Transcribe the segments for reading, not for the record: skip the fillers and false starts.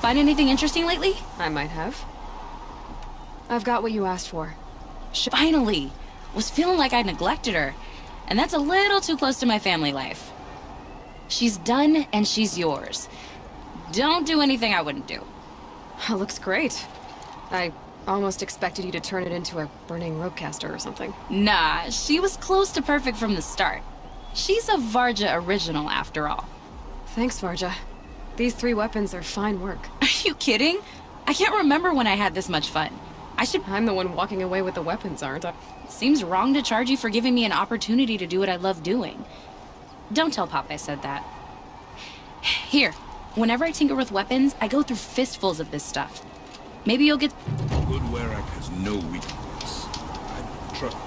Find anything interesting lately? I might have. I've got what you asked for. Finally! Was feeling like I neglected her. And that's a little too close to my family life. She's done, and she's yours. Don't do anything I wouldn't do. Looks great. I almost expected you to turn it into a burning ropecaster or something. Nah, she was close to perfect from the start. She's a Varja original, after all. Thanks, Varja. These 3 weapons are fine work. Are you kidding? I can't remember when I had this much fun. I'm the one walking away with the weapons, aren't I? It seems wrong to charge you for giving me an opportunity to do what I love doing. Don't tell Pop I said that. Here, whenever I tinker with weapons, I go through fistfuls of this stuff. Maybe you'll get... Good Warrack has no weakness. I trust...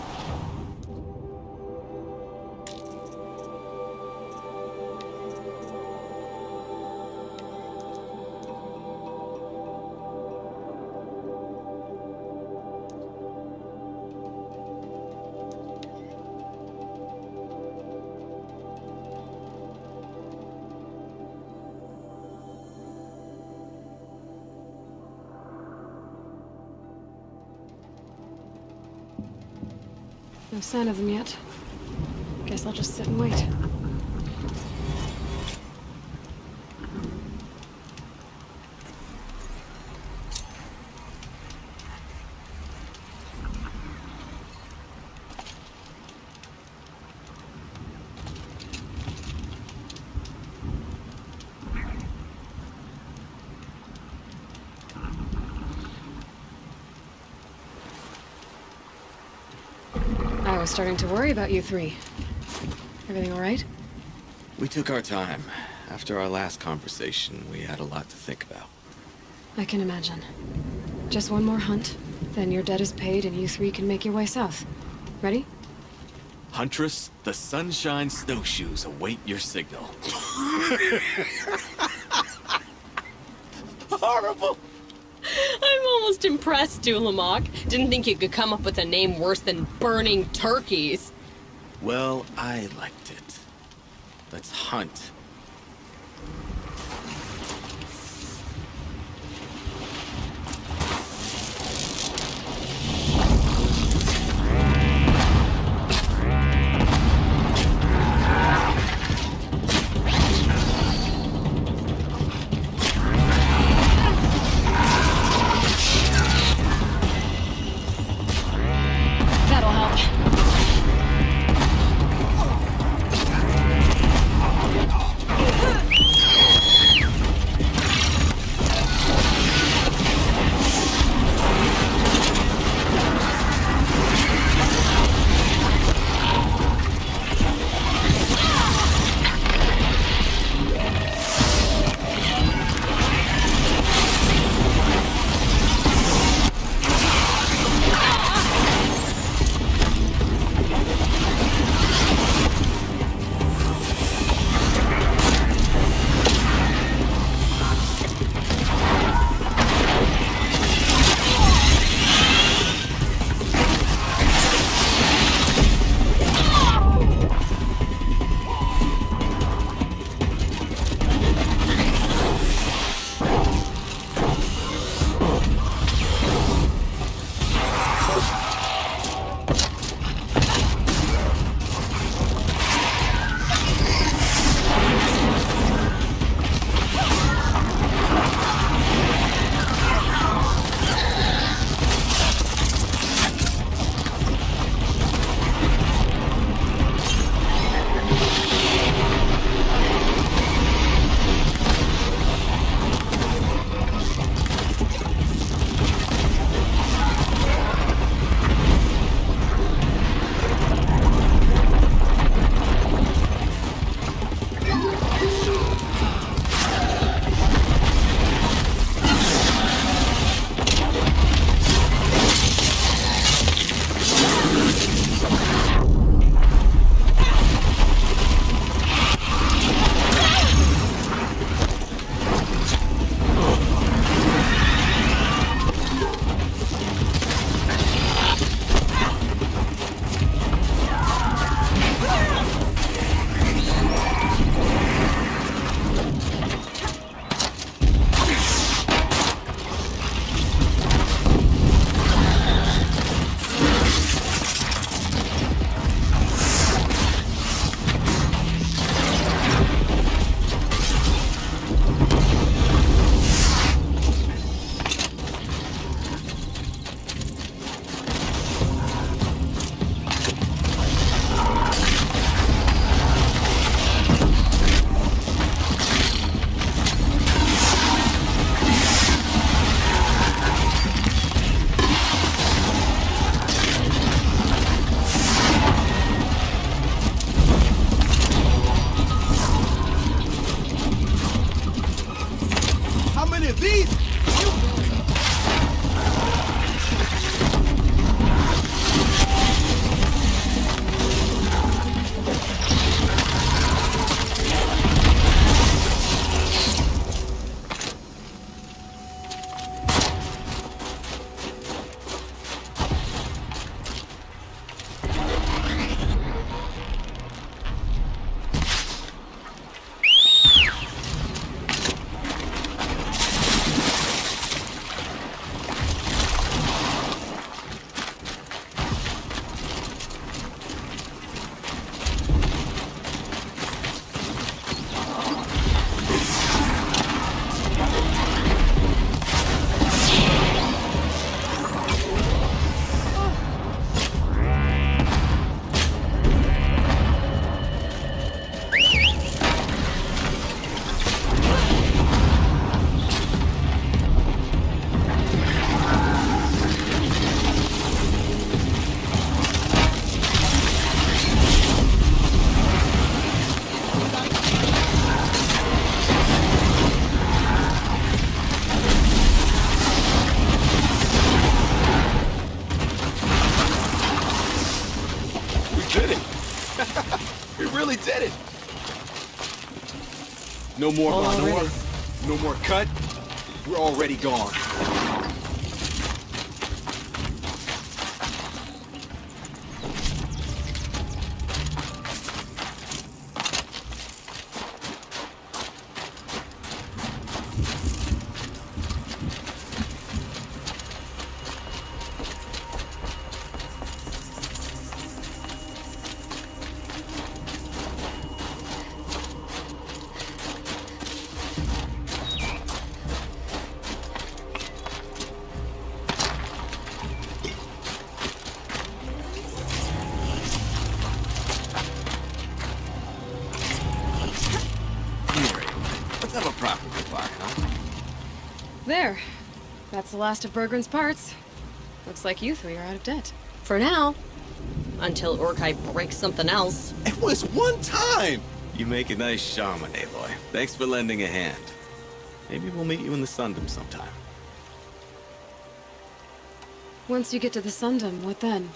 No sign of them yet. Guess I'll just sit and wait. I was starting to worry about you 3. Everything all right? We took our time. After our last conversation, we had a lot to think about. I can imagine. Just one more hunt, then your debt is paid and you 3 can make your way south. Ready? Huntress, the Sunshine Snowshoes await your signal. Horrible! I'm almost impressed, Dulamok. Didn't think you could come up with a name worse than burning turkeys. Well, I liked it. Let's hunt. That'll help. We really did it. No more Already. Banor. No more cut. We're already gone. Let's have a proper goodbye, huh? There. That's the last of Bergren's parts. Looks like you three are out of debt. For now. Until Orkai breaks something else. It was one time. You make a nice shaman, Aloy. Thanks for lending a hand. Maybe we'll meet you in the Sundom sometime. Once you get to the Sundom, what then?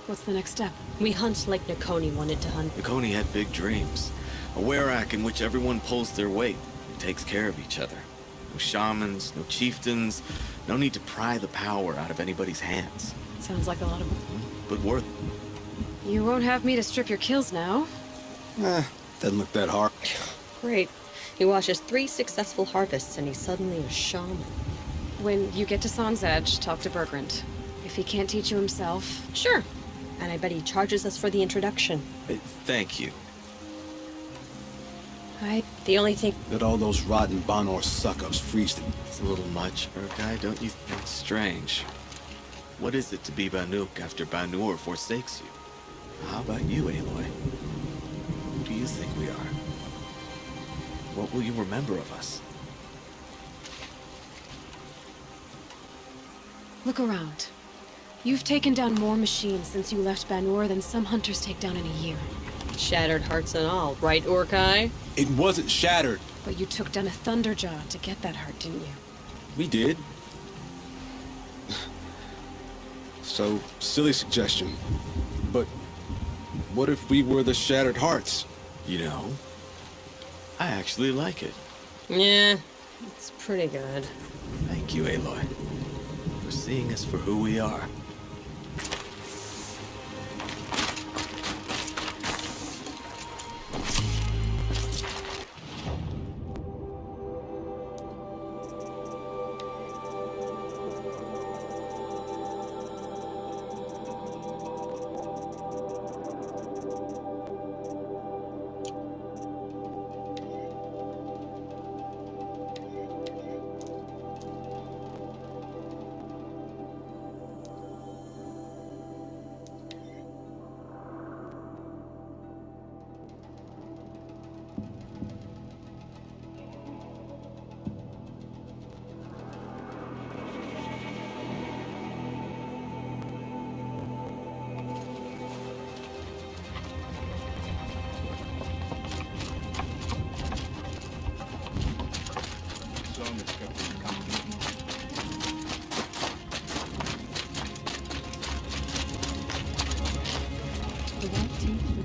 What's the next step? We hunt like Nakoni wanted to hunt. Nakoni had big dreams. A werak in which everyone pulls their weight and takes care of each other. No shamans, no chieftains, no need to pry the power out of anybody's hands. Sounds like a lot of... But worth it. You won't have me to strip your kills now. Doesn't look that hard. Great. He watches 3 successful harvests and he's suddenly a shaman. When you get to Song's Edge, talk to Bergrand. If he can't teach you himself... Sure. And I bet he charges us for the introduction. Thank you. The only thing... Let all those rotten Banor suck-ups freeze them. It's a little much, Urkai, don't you think? It's strange. What is it to be Banuk after Banur forsakes you? How about you, Aloy? Who do you think we are? What will you remember of us? Look around. You've taken down more machines since you left Banur than some hunters take down in a year. Shattered hearts and all, right, Orkai? It wasn't shattered. But you took down a Thunderjaw to get that heart, didn't you? We did. So, silly suggestion. But what if we were the Shattered Hearts? You know, I actually like it. Yeah, it's pretty good. Thank you, Aloy, for seeing us for who we are.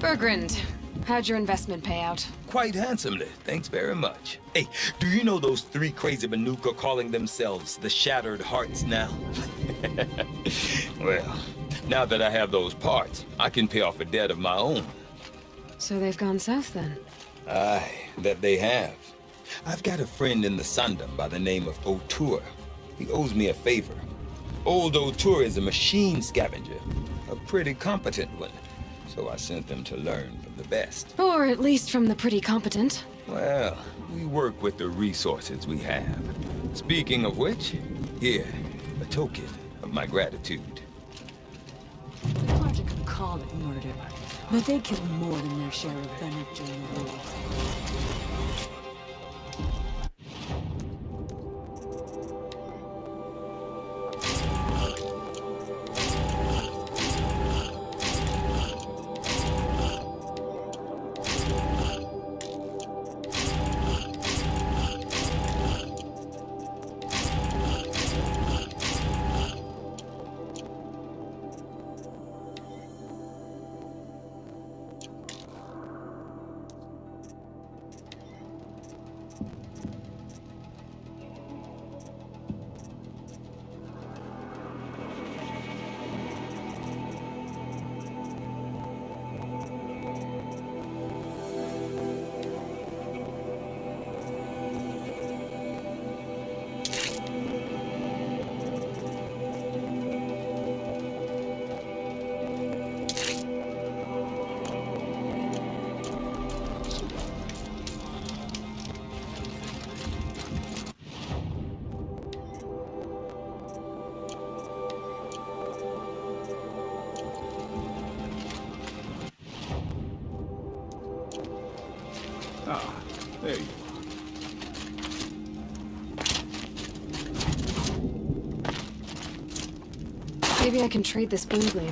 Bergrand, how'd your investment pay out? Quite handsomely, thanks very much. Hey, do you know those 3 crazy Manuka calling themselves the Shattered Hearts now? Well, now that I have those parts, I can pay off a debt of my own. So they've gone south then? Aye, that they have. I've got a friend in the Sundom by the name of O'Toole. He owes me a favor. Old O'Toole is a machine scavenger, a pretty competent one. So I sent them to learn from the best. Or at least from the pretty competent. Well, we work with the resources we have. Speaking of which, here, a token of my gratitude. The project could call it murder, but they killed more than their share of Bennett during the war. Ah, there you are. Maybe I can trade this boon gleam.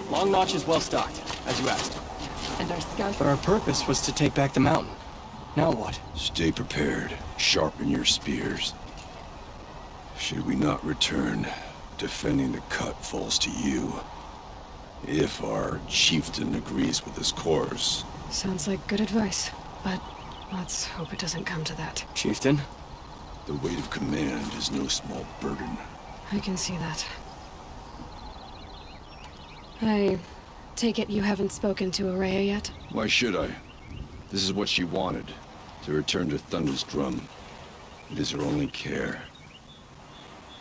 Long Notch is well stocked, as you asked. And our scout. But our purpose was to take back the mountain. Now what? Stay prepared. Sharpen your spears. Should we not return, defending the cut falls to you. If our chieftain agrees with his course. Sounds like good advice, but let's hope it doesn't come to that. Chieftain? The weight of command is no small burden. I can see that. I take it you haven't spoken to Araya yet? Why should I? This is what she wanted. To return to Thunder's drum. It is her only care.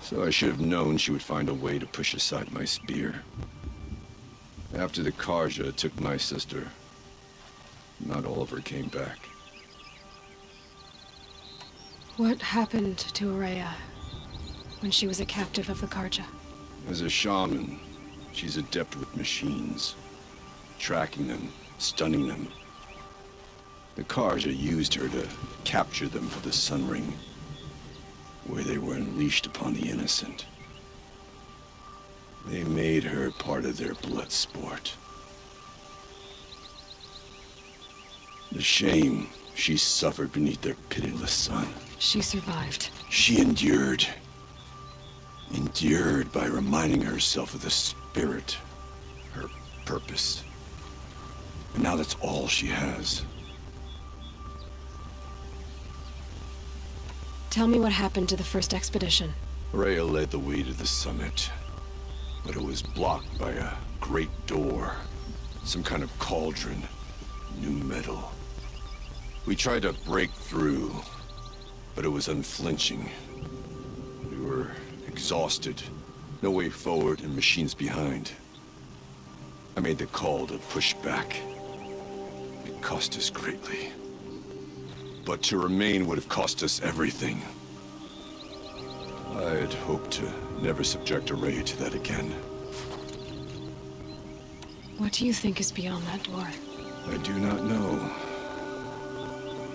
So I should have known she would find a way to push aside my spear. After the Karja took my sister, not all of her came back. What happened to Araya when she was a captive of the Karja? As a shaman, she's adept with machines. Tracking them, stunning them. The Karja used her to capture them for the Sun Ring, where they were unleashed upon the innocent. They made her part of their blood sport. The shame she suffered beneath their pitiless sun. She survived. She endured. Endured by reminding herself of the spirit, her purpose. And now that's all she has. Tell me what happened to the first expedition. Rhea led the way to the summit, but it was blocked by a great door. Some kind of cauldron. New metal. We tried to break through, but it was unflinching. We were exhausted. No way forward and machines behind. I made the call to push back. It cost us greatly. But to remain would have cost us everything. I had hoped to never subject Araya to that again. What do you think is beyond that door? I do not know.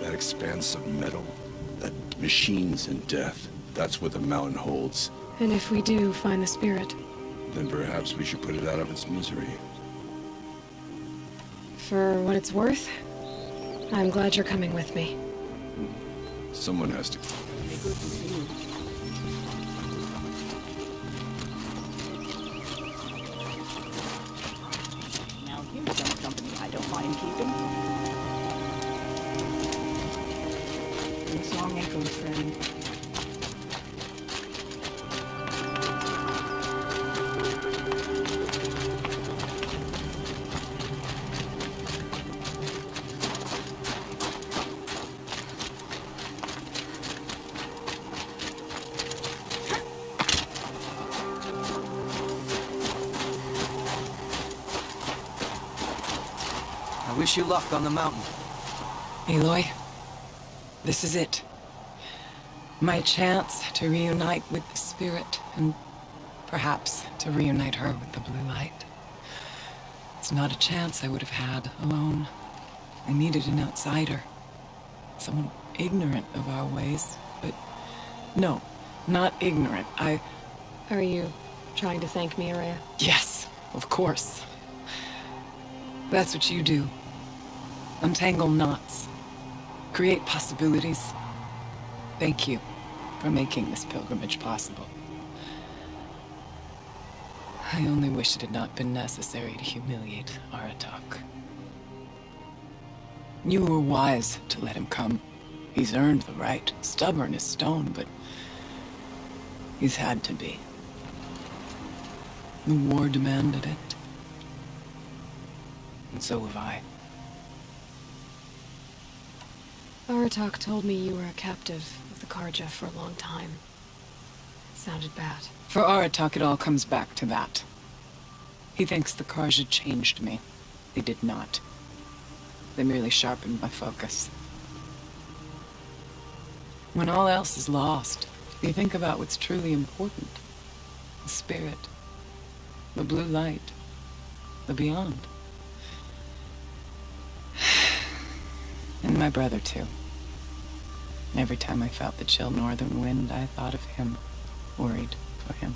That expanse of metal, that machines and death, that's what the mountain holds. And if we do find the spirit? Then perhaps we should put it out of its misery. For what it's worth, I'm glad you're coming with me. Someone has to. Now here's some company I don't mind keeping. The song echoes, friend. Wish you luck on the mountain. Aloy, this is it. My chance to reunite with the spirit, and perhaps to reunite her with the blue light. It's not a chance I would have had alone. I needed an outsider. Someone ignorant of our ways, but no, not ignorant. Are you trying to thank me, Araya? Yes, of course. That's what you do. Untangle knots. Create possibilities. Thank you for making this pilgrimage possible. I only wish it had not been necessary to humiliate Aratak. You were wise to let him come. He's earned the right. Stubborn as stone, but he's had to be. The war demanded it. And so have I. Aratak told me you were a captive of the Karja for a long time. It sounded bad. For Aratak, it all comes back to that. He thinks the Karja changed me. They did not. They merely sharpened my focus. When all else is lost, you think about what's truly important. The spirit. The blue light. The beyond. And my brother, too. Every time I felt the chill northern wind, I thought of him, worried for him.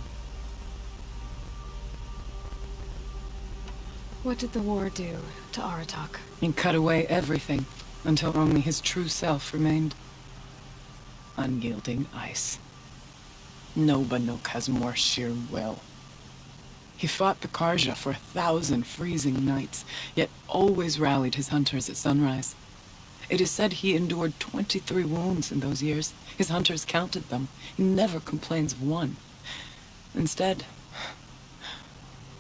What did the war do to Aratak? It cut away everything, until only his true self remained. Unyielding ice. No Banuk has more sheer will. He fought the Karja for 1,000 freezing nights, yet always rallied his hunters at sunrise. It is said he endured 23 wounds in those years. His hunters counted them. He never complains of one. Instead,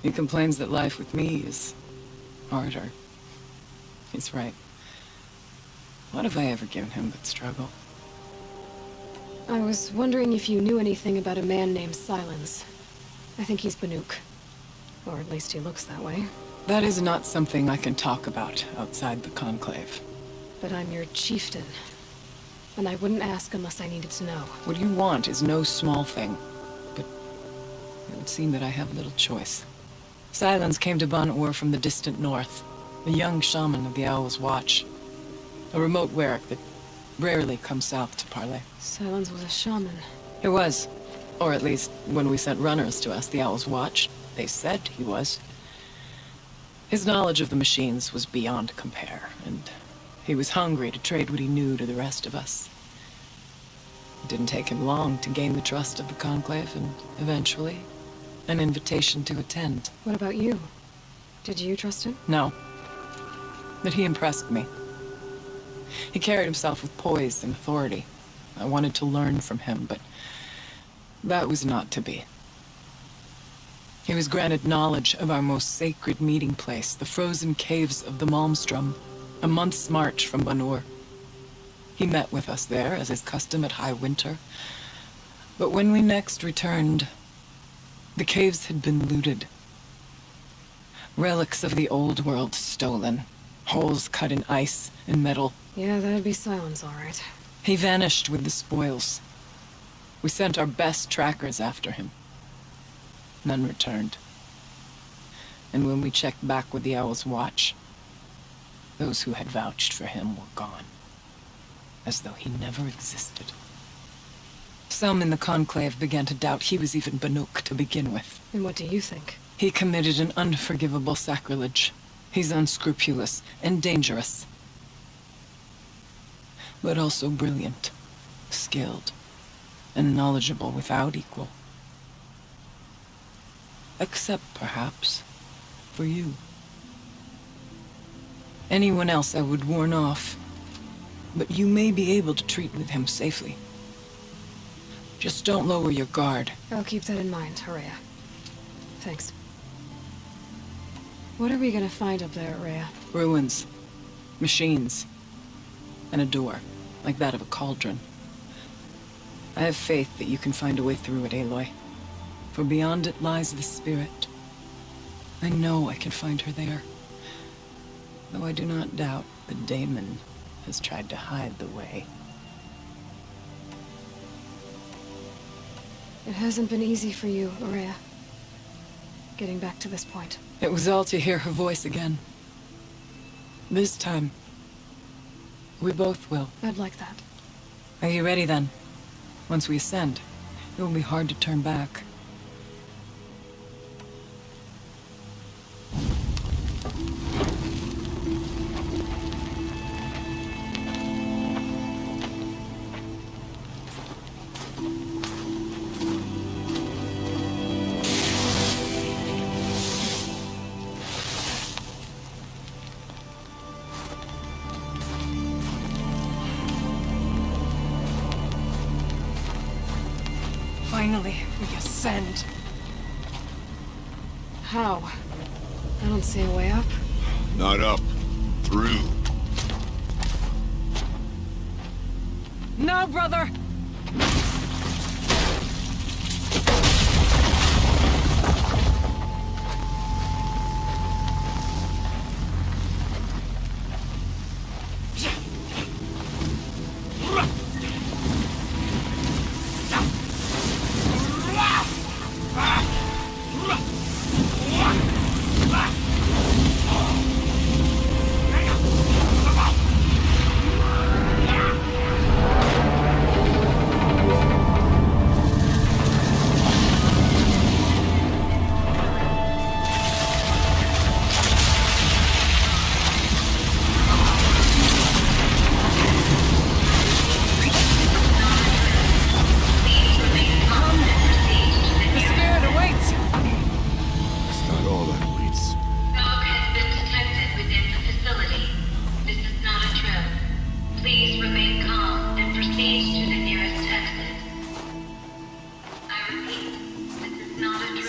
he complains that life with me is harder. He's right. What have I ever given him but struggle? I was wondering if you knew anything about a man named Silence. I think he's Banuk. Or at least he looks that way. That is not something I can talk about outside the Conclave. But I'm your chieftain. And I wouldn't ask unless I needed to know. What you want is no small thing. But it would seem that I have little choice. Silence came to Ban-Ur from the distant north. A young shaman of the Owl's Watch. A remote Werek that rarely comes south to parley. Silence was a shaman. He was. Or at least, when we sent runners to ask the Owl's Watch, they said he was. His knowledge of the machines was beyond compare, and he was hungry to trade what he knew to the rest of us. It didn't take him long to gain the trust of the Conclave, and eventually, an invitation to attend. What about you? Did you trust him? No. But he impressed me. He carried himself with poise and authority. I wanted to learn from him, but that was not to be. He was granted knowledge of our most sacred meeting place, the frozen caves of the Malmstrom, a month's march from Ban-Ur. He met with us there, as is custom at high winter. But when we next returned, the caves had been looted. Relics of the old world stolen. Holes cut in ice and metal. Yeah, that'd be Silence, all right. He vanished with the spoils. We sent our best trackers after him. None returned. And when we checked back with the Owl's Watch, those who had vouched for him were gone. As though he never existed. Some in the Conclave began to doubt he was even Banuk to begin with. And what do you think? He committed an unforgivable sacrilege. He's unscrupulous and dangerous. But also brilliant, skilled, and knowledgeable without equal. Except, perhaps, for you. Anyone else I would warn off, but you may be able to treat with him safely. Just don't lower your guard. I'll keep that in mind, Araya. Thanks. What are we gonna find up there, Araya? Ruins, machines, and a door, like that of a cauldron. I have faith that you can find a way through it, Aloy. For beyond it lies the spirit. I know I can find her there. Though I do not doubt the daemon has tried to hide the way. It hasn't been easy for you, Aurea. Getting back to this point. It was all to hear her voice again. This time, we both will. I'd like that. Are you ready then? Once we ascend, it will be hard to turn back. Finally, we ascend. How? I don't see a way up. Not up. Through. No, brother!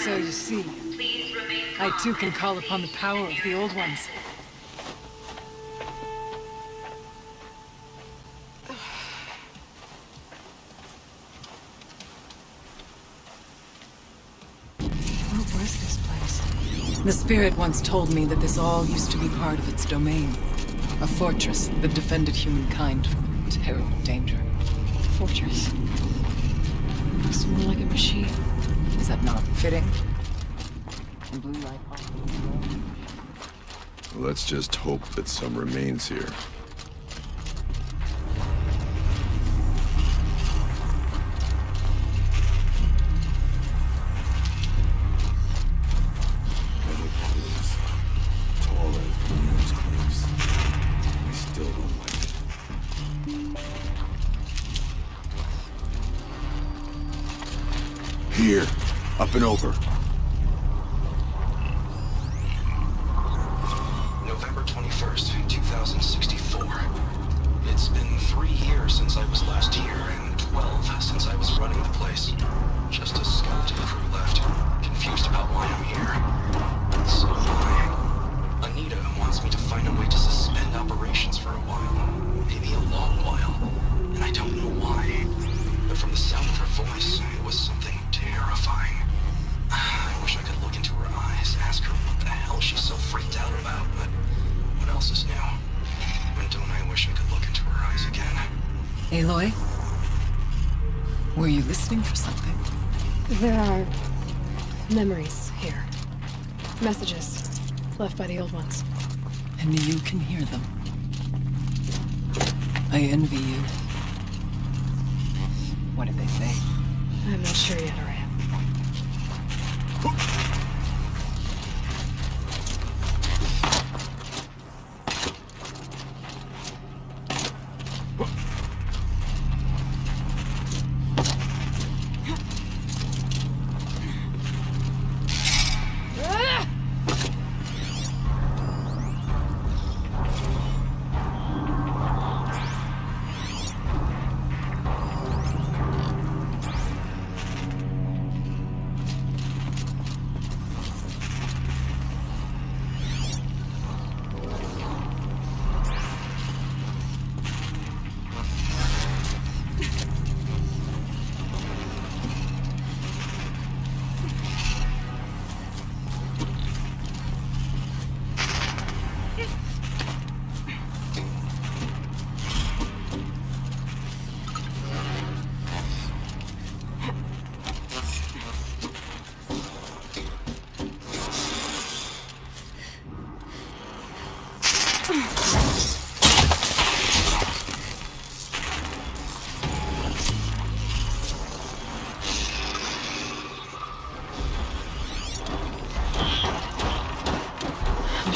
So you see, I too can call upon the power of the Old Ones. What was this place? The spirit once told me that this all used to be part of its domain. A fortress that defended humankind from terrible danger. Fortress. Looks more like a machine. Is that not fitting? Let's just hope that some remains here. Tall as Venus cliffs. We still don't like it. Here, up and over. November 21st, 2064. It's been 3 years since I was last here, and 12 since I was running the place. Just a skeleton crew left, confused about why I'm here. So why? Anita wants me to find a way to suspend operations for a while. Maybe a long while. And I don't know why. But from the sound of her voice, it was something terrifying. I wish I could look into her eyes, ask her what the hell she's so freaked out about, but what else is new? And don't I wish I could look into her eyes again? Aloy? Were you listening for something? There are memories here. Messages left by the Old Ones. And you can hear them. I envy you. What did they say? I'm not sure yet, Aurea.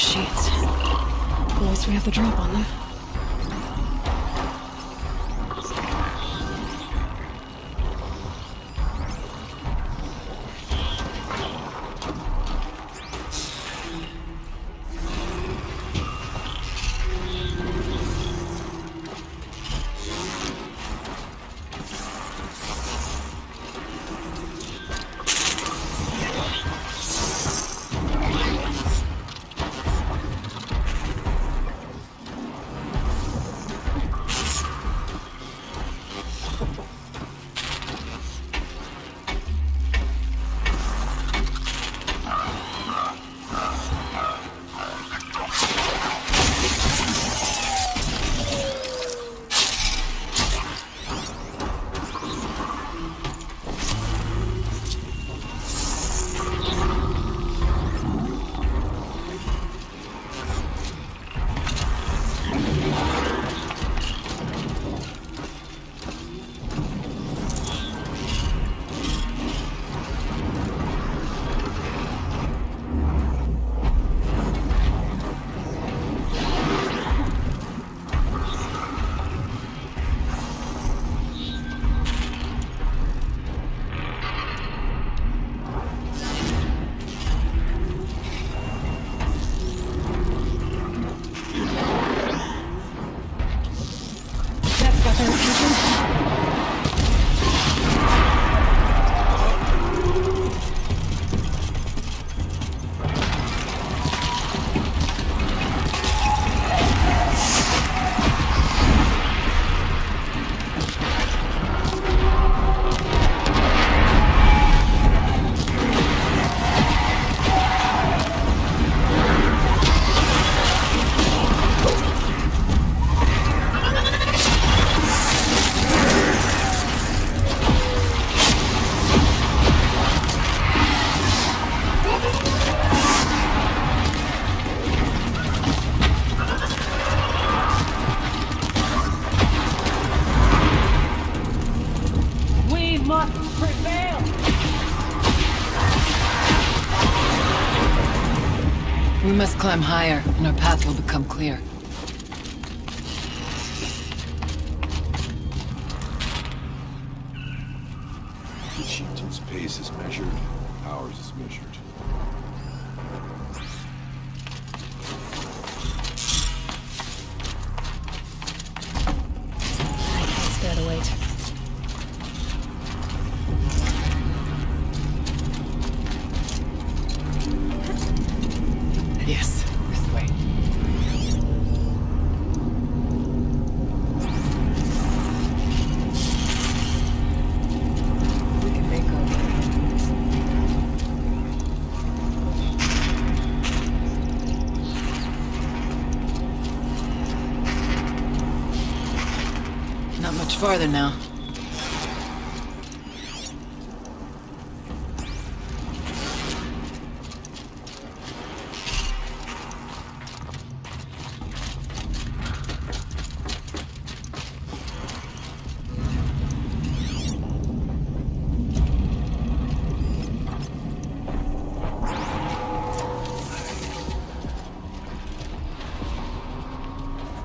machines. At least we have the drop on them. We must climb higher, and our path will become clear. The chieftain's pace is measured, ours is measured. It's there to wait. Yes, this way. We can make our way. Not much farther now.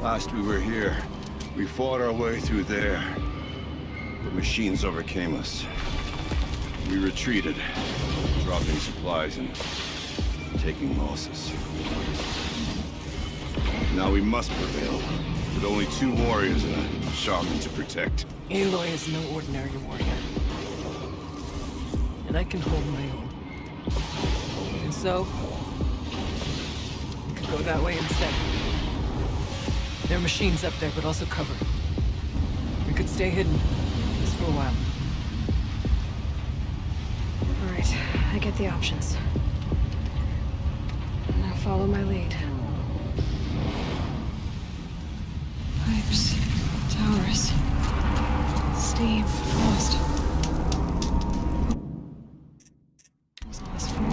Last we were here, we fought our way through there. The machines overcame us. We retreated, dropping supplies and taking losses. Now we must prevail, with only 2 warriors and a shaman to protect. Aloy is no ordinary warrior. And I can hold my own. And so, we could go that way instead. There are machines up there, but also cover. We could stay hidden, just for a while. All right, I get the options. Now follow my lead. Pipes, towers, steam, frost. What's all this for?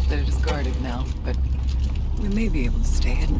enough that it is guarded now, but we may be able to stay hidden.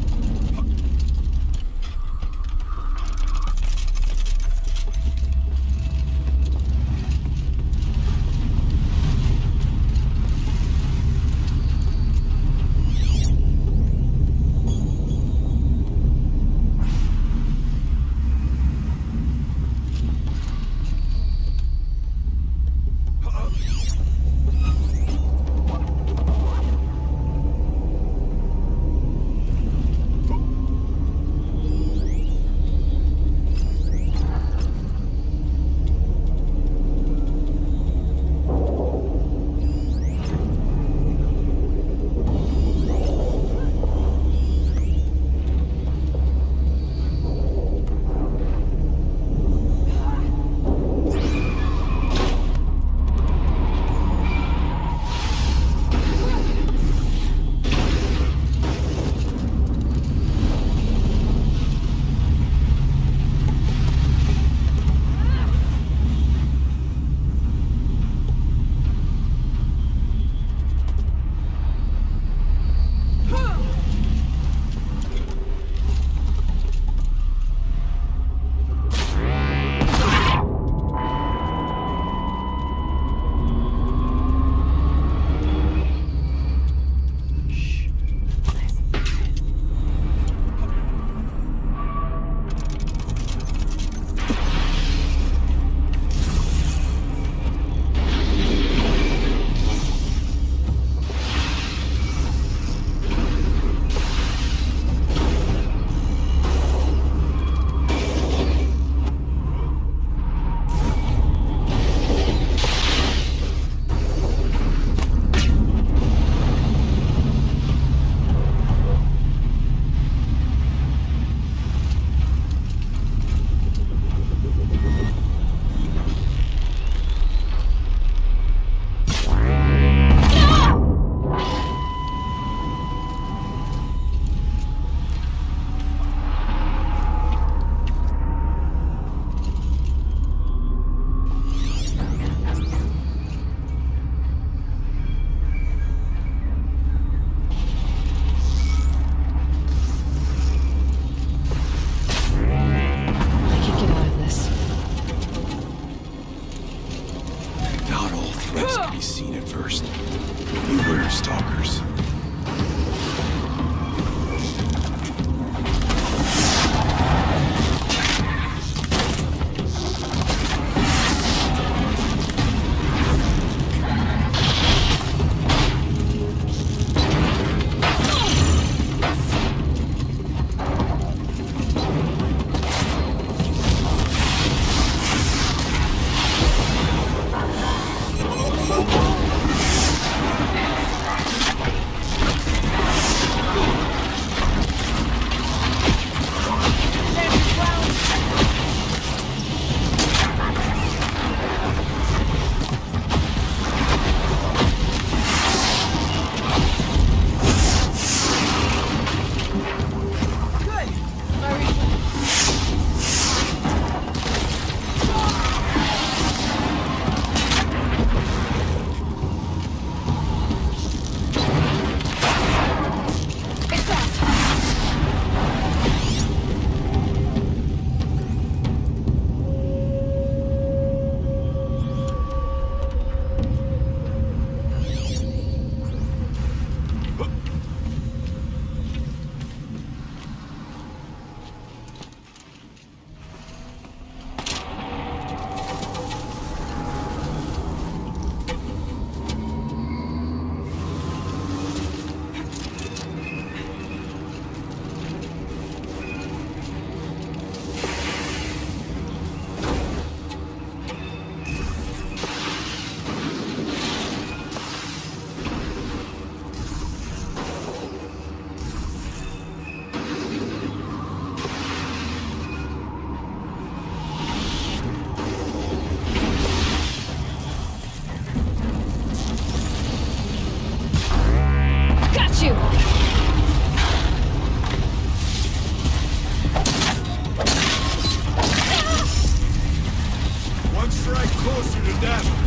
closer to death.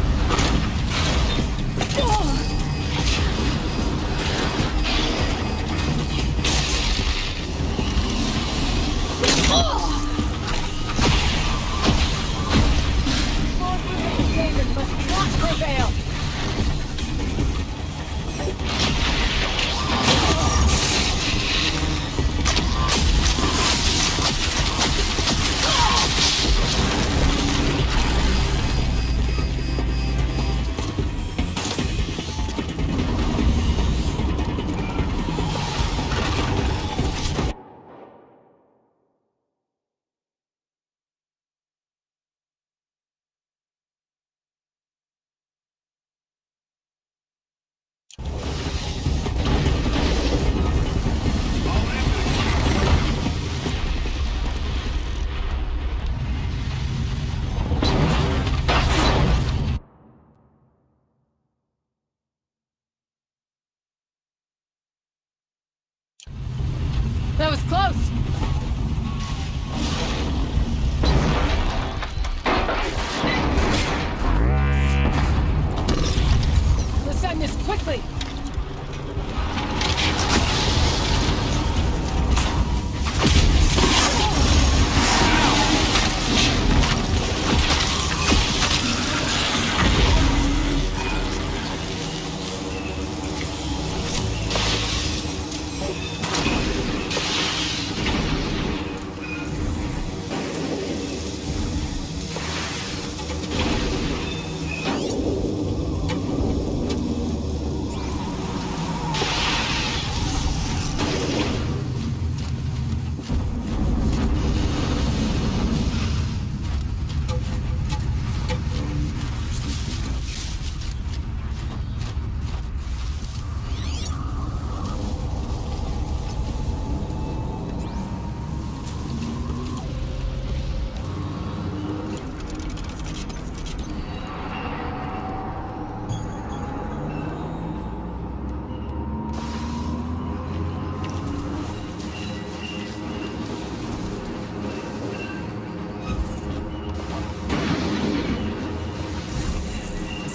That was close! Let's end this quickly!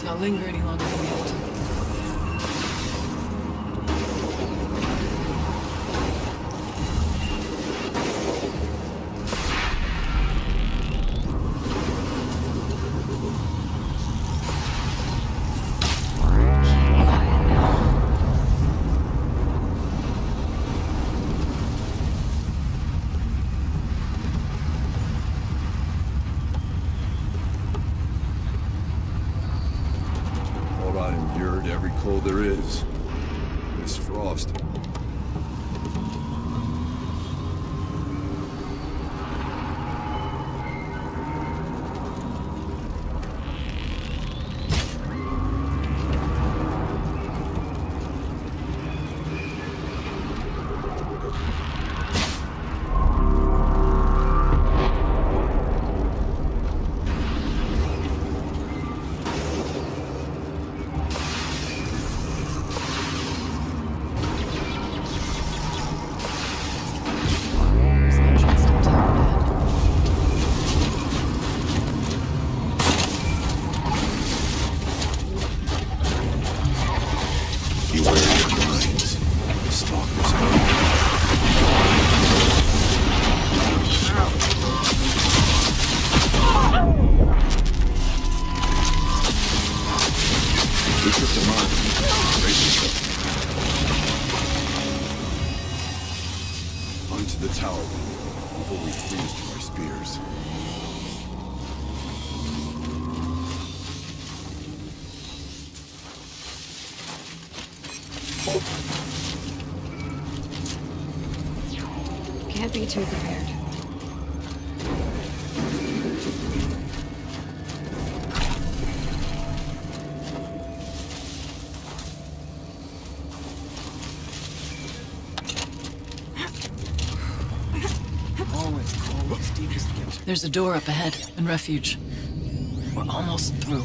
Not linger any longer than we have to. Every cold there is. This frost. Onto the tower before we freeze to our spears. Can't be too prepared. There's a door up ahead, and refuge. We're almost through.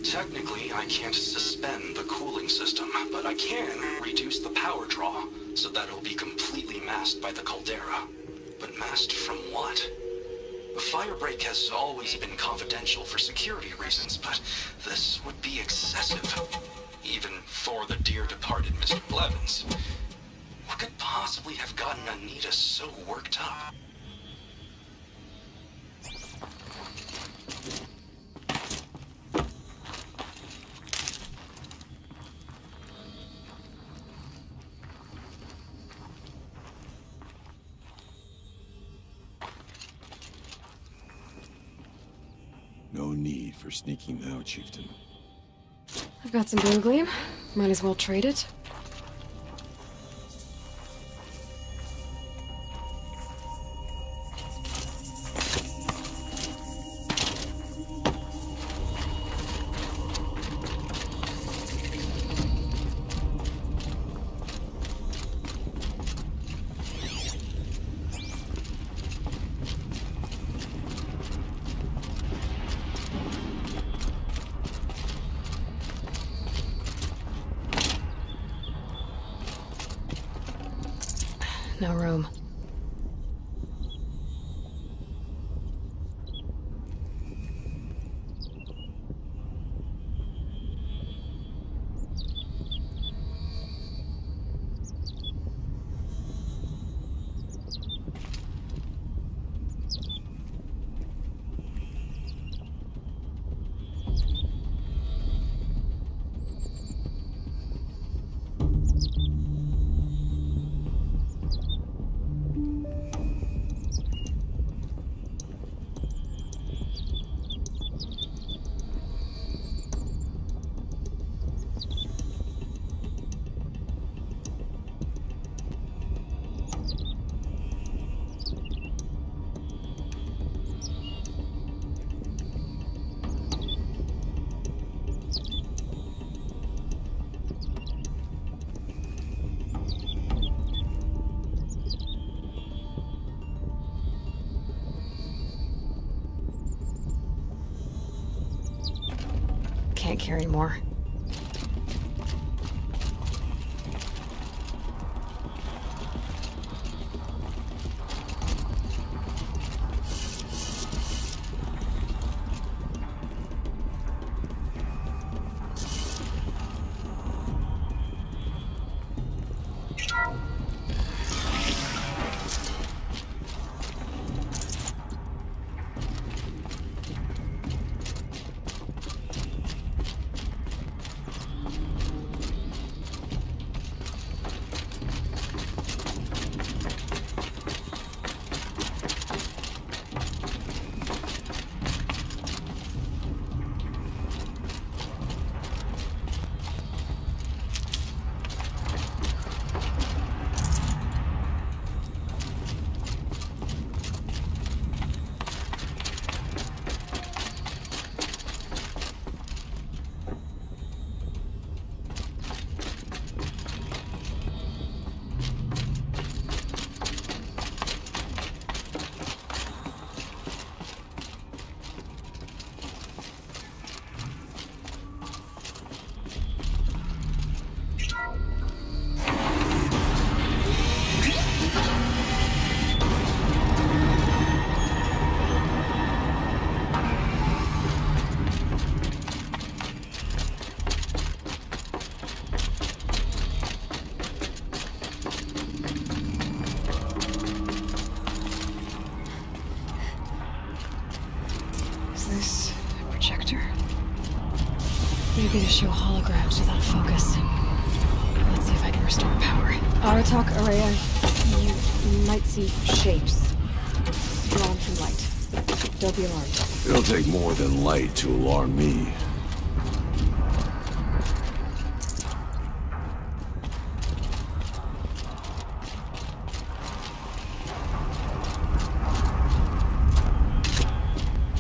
Technically, I can't suspend the cooling system, but I can reduce the power draw so that it'll be completely masked by the caldera. But masked from what? The firebreak has always been confidential for security reasons, but this would be excessive. Even for the dear departed Mr. Blevins. What could possibly have gotten Anita so worked up? No need for sneaking now, Chieftain. I've got some bone gleam. Might as well trade it. no room. Can't carry more. Maybe to show holograms without focus. Let's see if I can restore power. Aratak, Araya, you might see shapes drawn from light. Don't be alarmed. It'll take more than light to alarm me.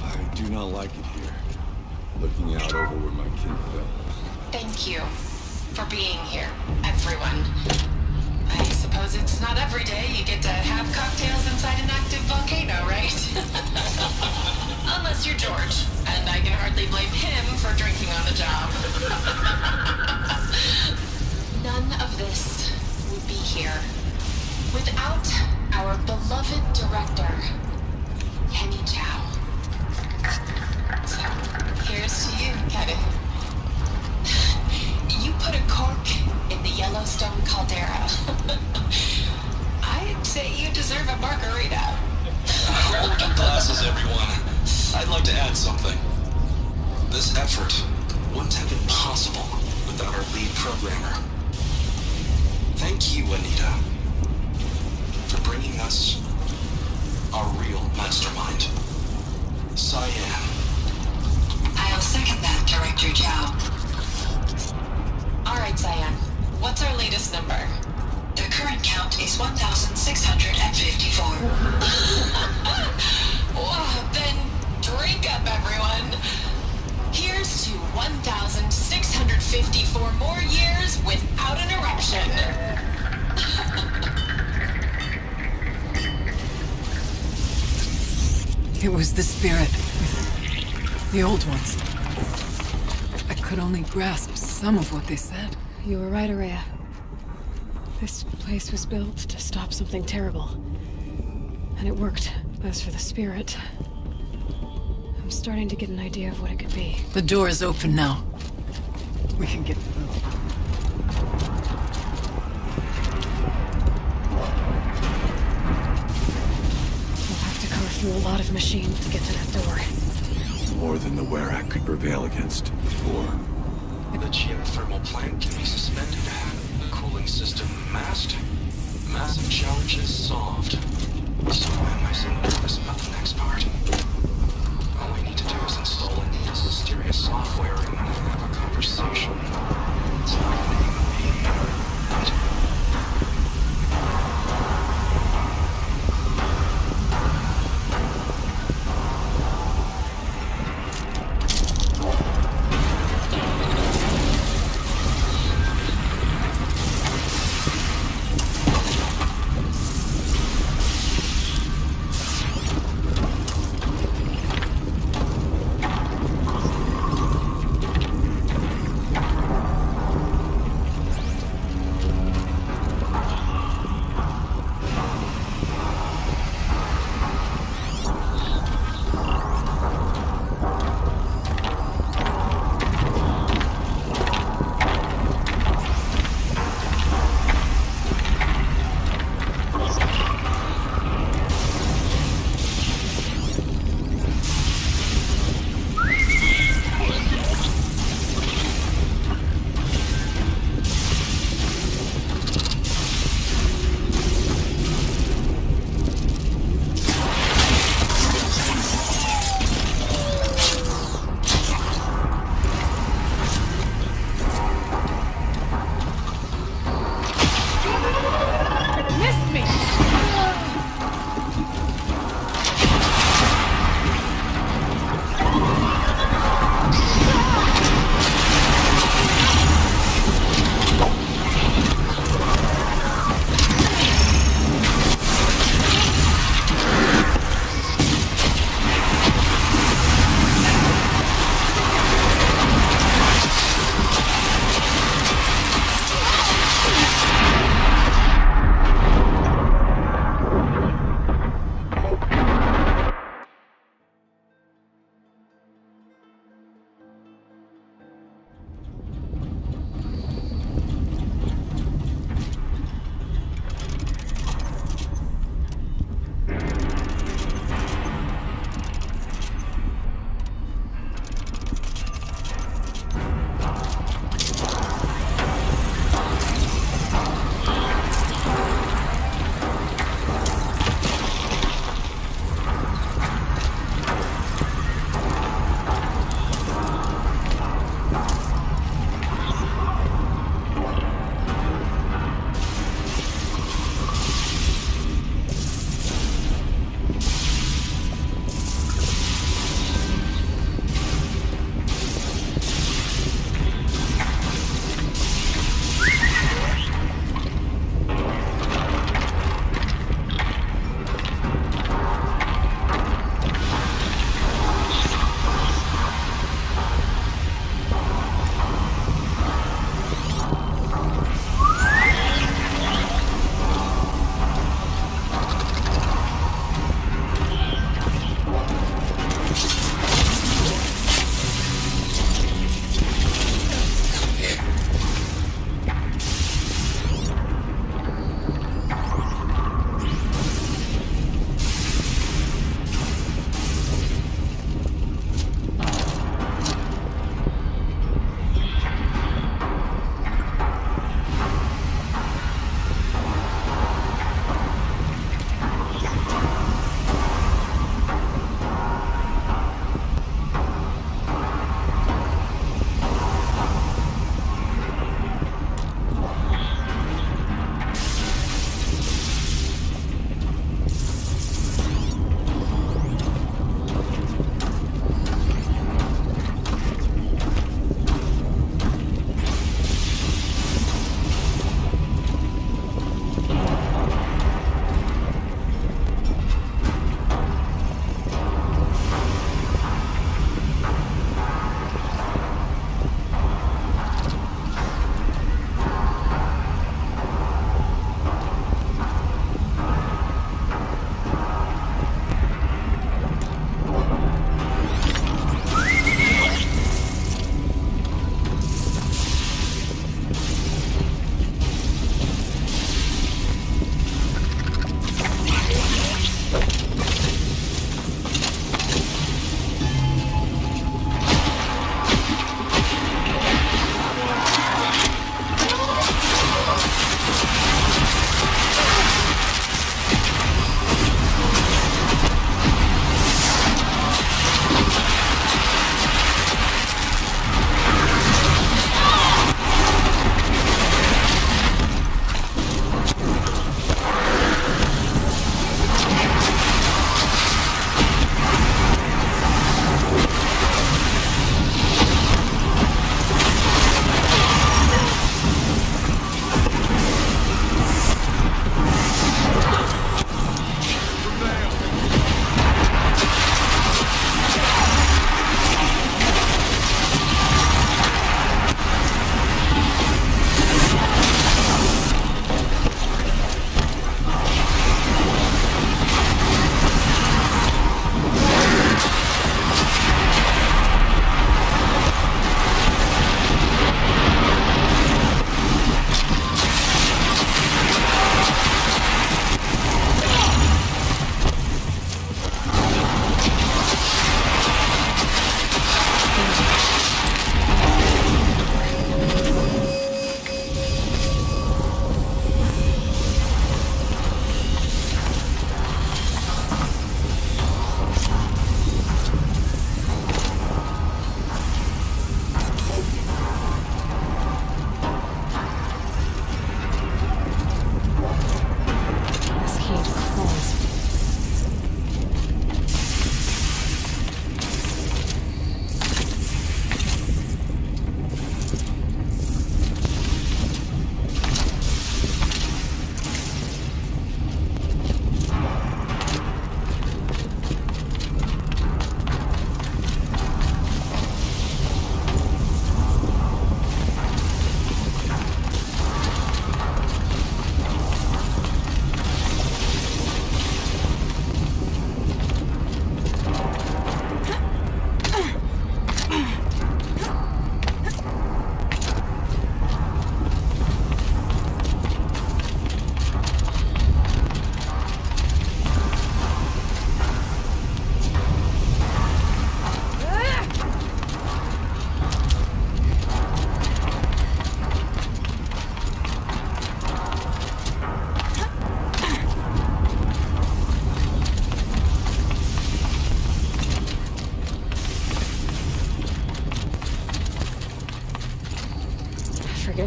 I do not like it here. Looking out over where my kin fell. Thank you for being here, everyone. I suppose it's not every day you get to have cocktails inside an active volcano, right? Unless you're George, and I can hardly blame him for drinking on the job. None of this would be here without our beloved director, Henny Chow. So, here's to you, Kevin. You put a cork in the Yellowstone caldera. I'd say you deserve a margarita. Hold your glasses, everyone. I'd like to add something. This effort wouldn't have been possible without our lead programmer. Thank you, Anita, for bringing us our real mastermind, Cyan. I'll second that, Director Chow. All right, Cyan. What's our latest number? The current count is 1,654. Whoa, then drink up, everyone. Here's to 1,654 more years without an eruption. It was the spirit. The old ones. I could only grasp some of what they said. You were right, Araya. This place was built to stop something terrible. And it worked. As for the spirit, I'm starting to get an idea of what it could be. The door is open now. We can get through. We'll have to carve through a lot of machines to get to that door. More than the Werak could prevail against. Or The geothermal plant can be suspended. Cooling system masked. Massive challenges solved. So why am I so nervous about the next part? All we need to do is install this mysterious software and have a conversation. It's not gonna even be right?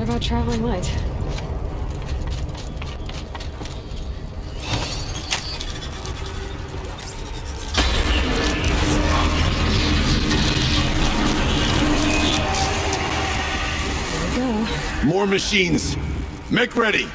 about traveling light? More machines. Make ready.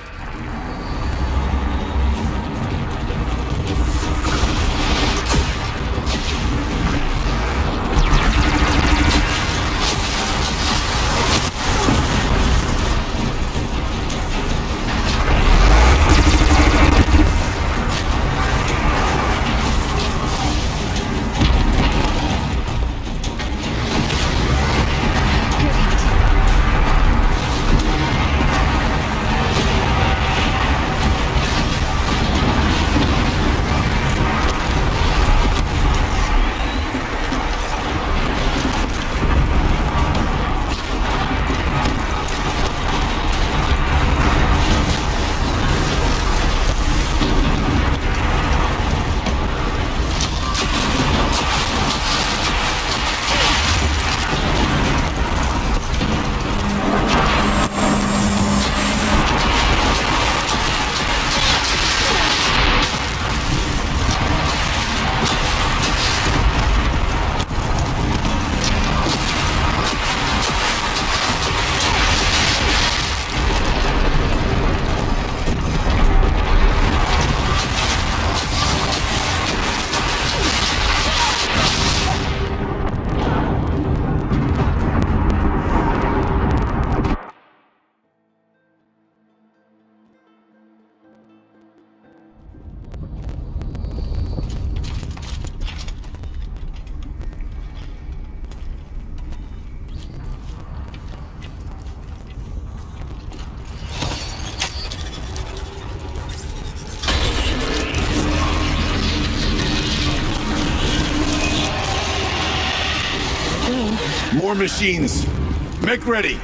More machines. Make ready.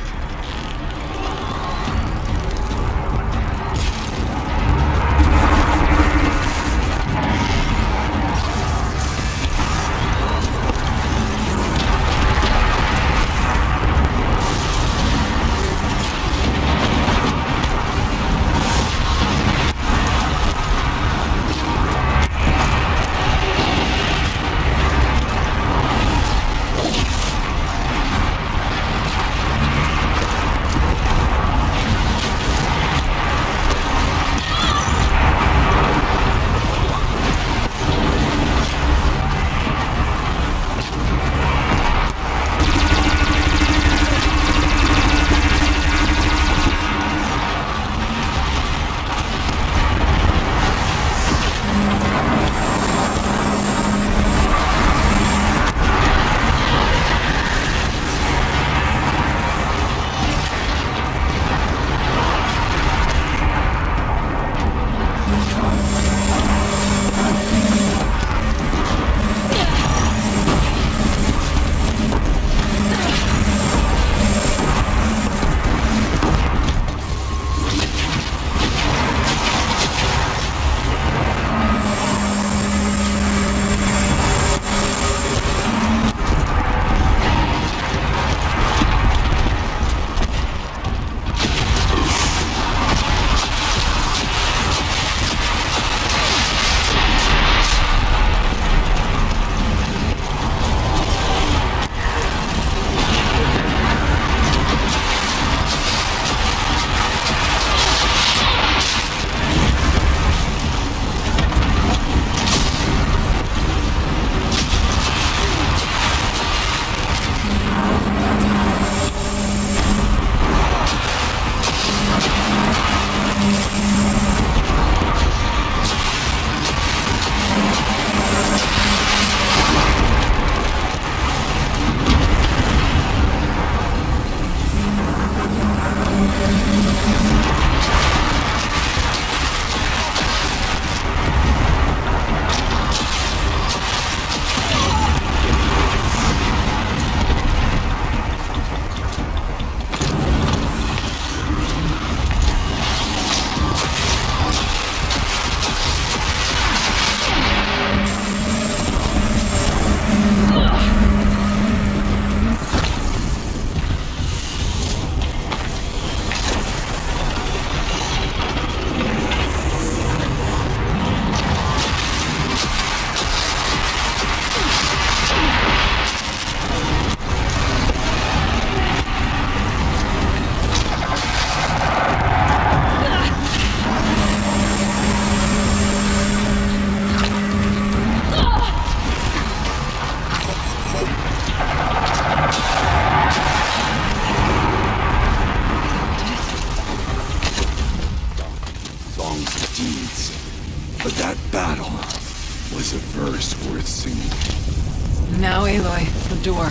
Now, Aloy, the door.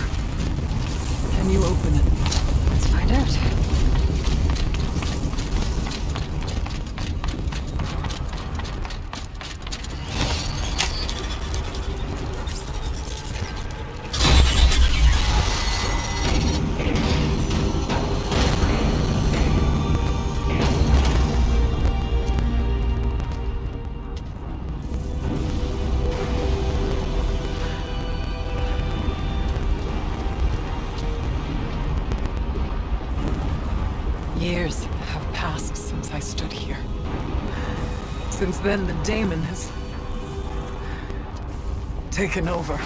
Can you open it? Let's find out. Years have passed since I stood here. Since then, the daemon has taken over.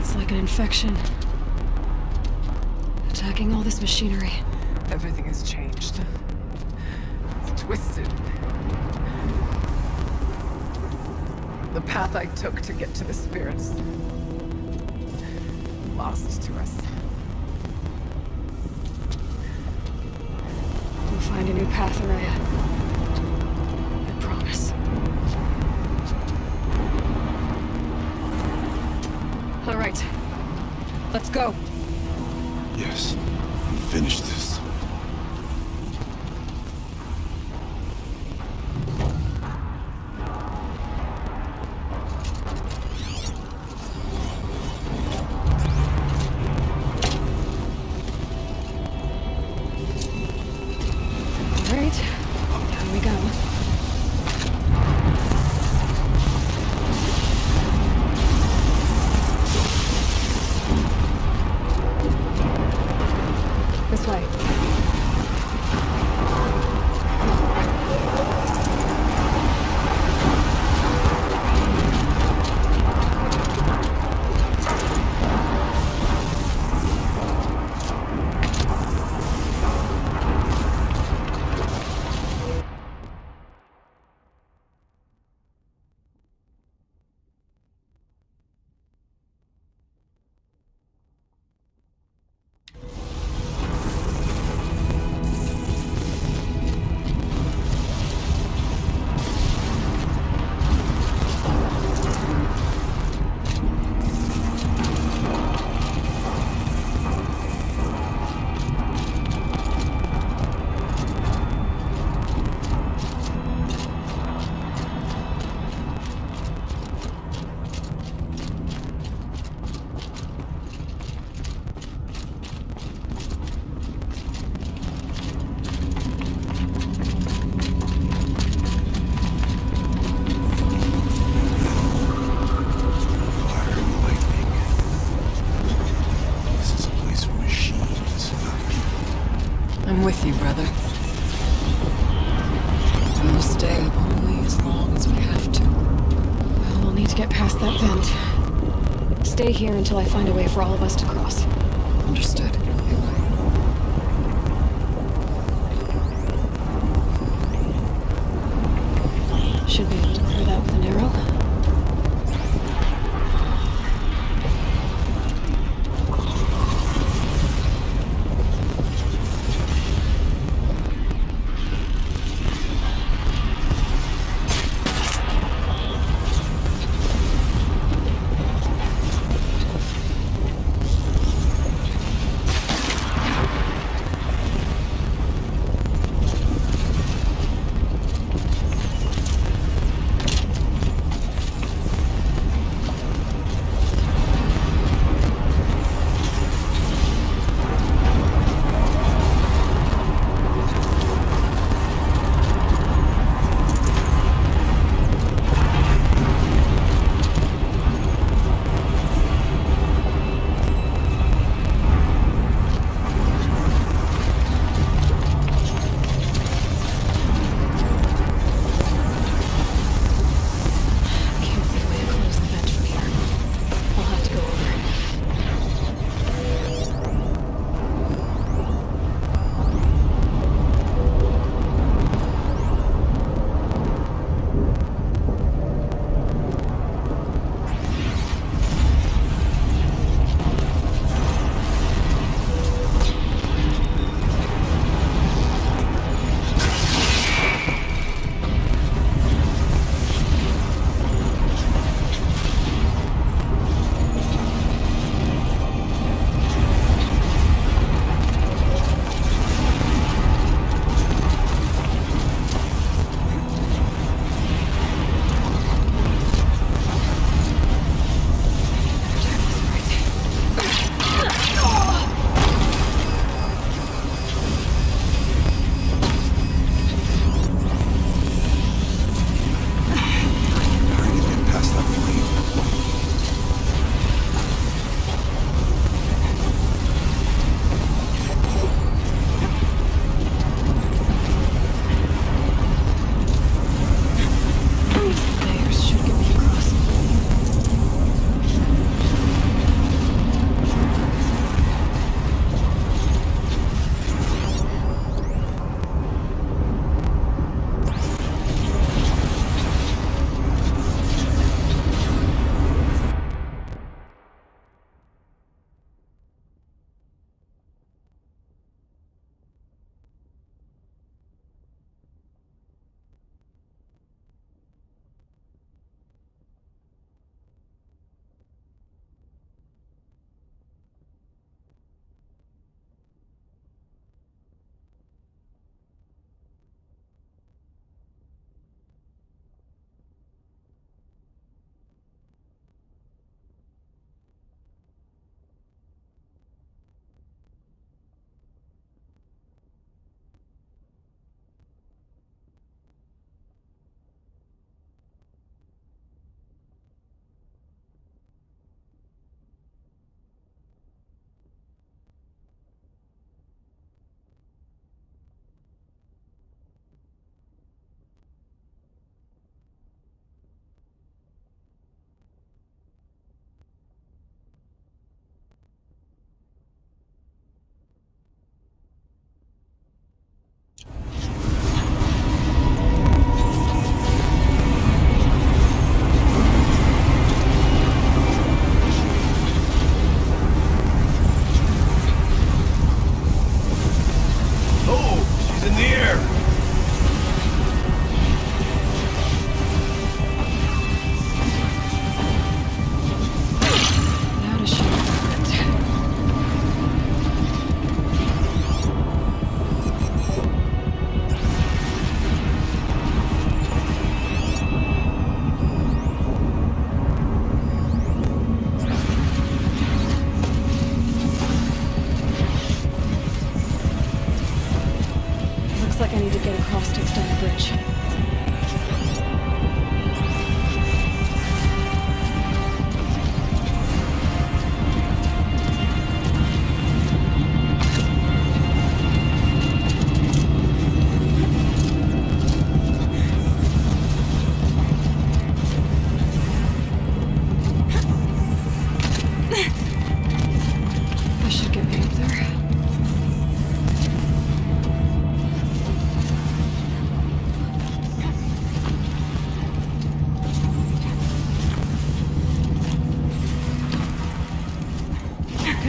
It's like an infection. Attacking all this machinery. Everything has changed. It's twisted. The path I took to get to the spirits, lost to us. We'll find a new path, Araya. I promise. All right. Let's go. Yes. Finish this. All right. Here we go. This way. Fire and lightning. This is a place for machines, not people. I'm with you, brother. We'll stay only as long as we have to. Well, we'll need to get past that vent. Stay here until I find a way for all of us to cross. Understood. Should be able to clear that with an arrow.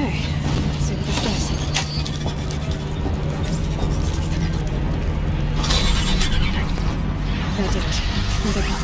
Okay, let's see what this does. That did it. Here they come.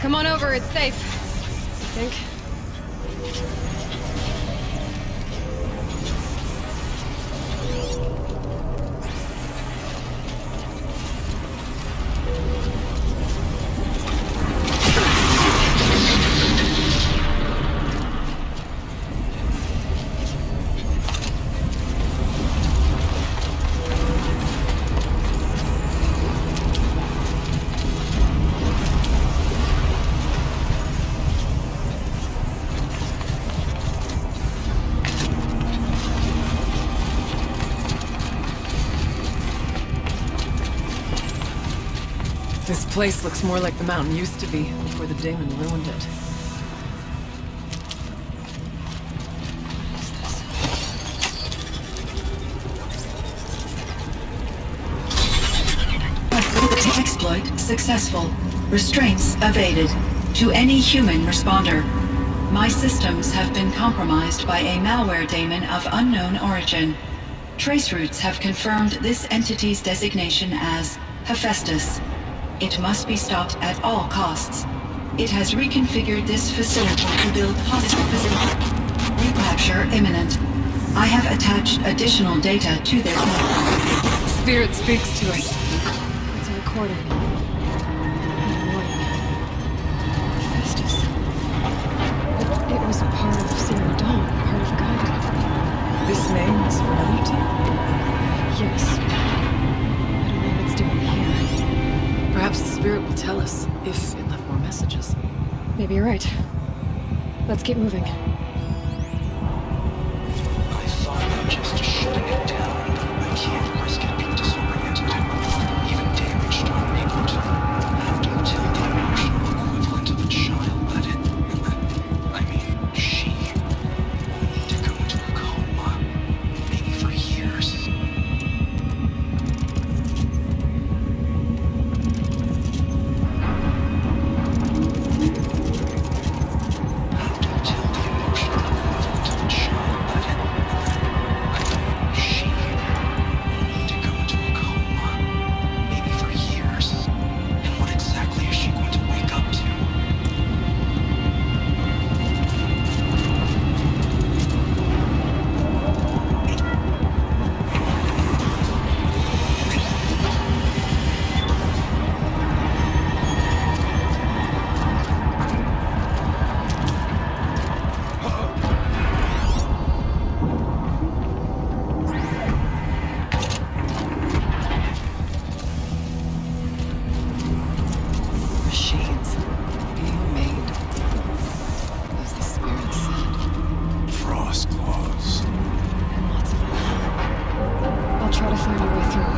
Come on over, it's safe. I think. This place looks more like the mountain used to be before the demon ruined it. Exploit successful. Restraints evaded. To any human responder. My systems have been compromised by a malware daemon of unknown origin. Trace routes have confirmed this entity's designation as Hephaestus. It must be stopped at all costs. It has reconfigured this facility to build hostile facility. Recapture imminent. I have attached additional data to their platform. Spirit speaks to us. It's a recording. Hephaestus. It was part of Zero Dawn, part of Gaia. This name is familiar to you? Yes. I don't know what it's doing here. Perhaps the spirit will tell us, if it left more messages. Maybe you're right. Let's keep moving. I thought about just shutting it down, but I can't risk it being disoriented, even damaged or reboot. How do you tell the emotional equivalent of a child that she will need to go into a coma, maybe for years? Machines being made, as the spirit said. Frost claws. And lots of them. I'll try to find a way through.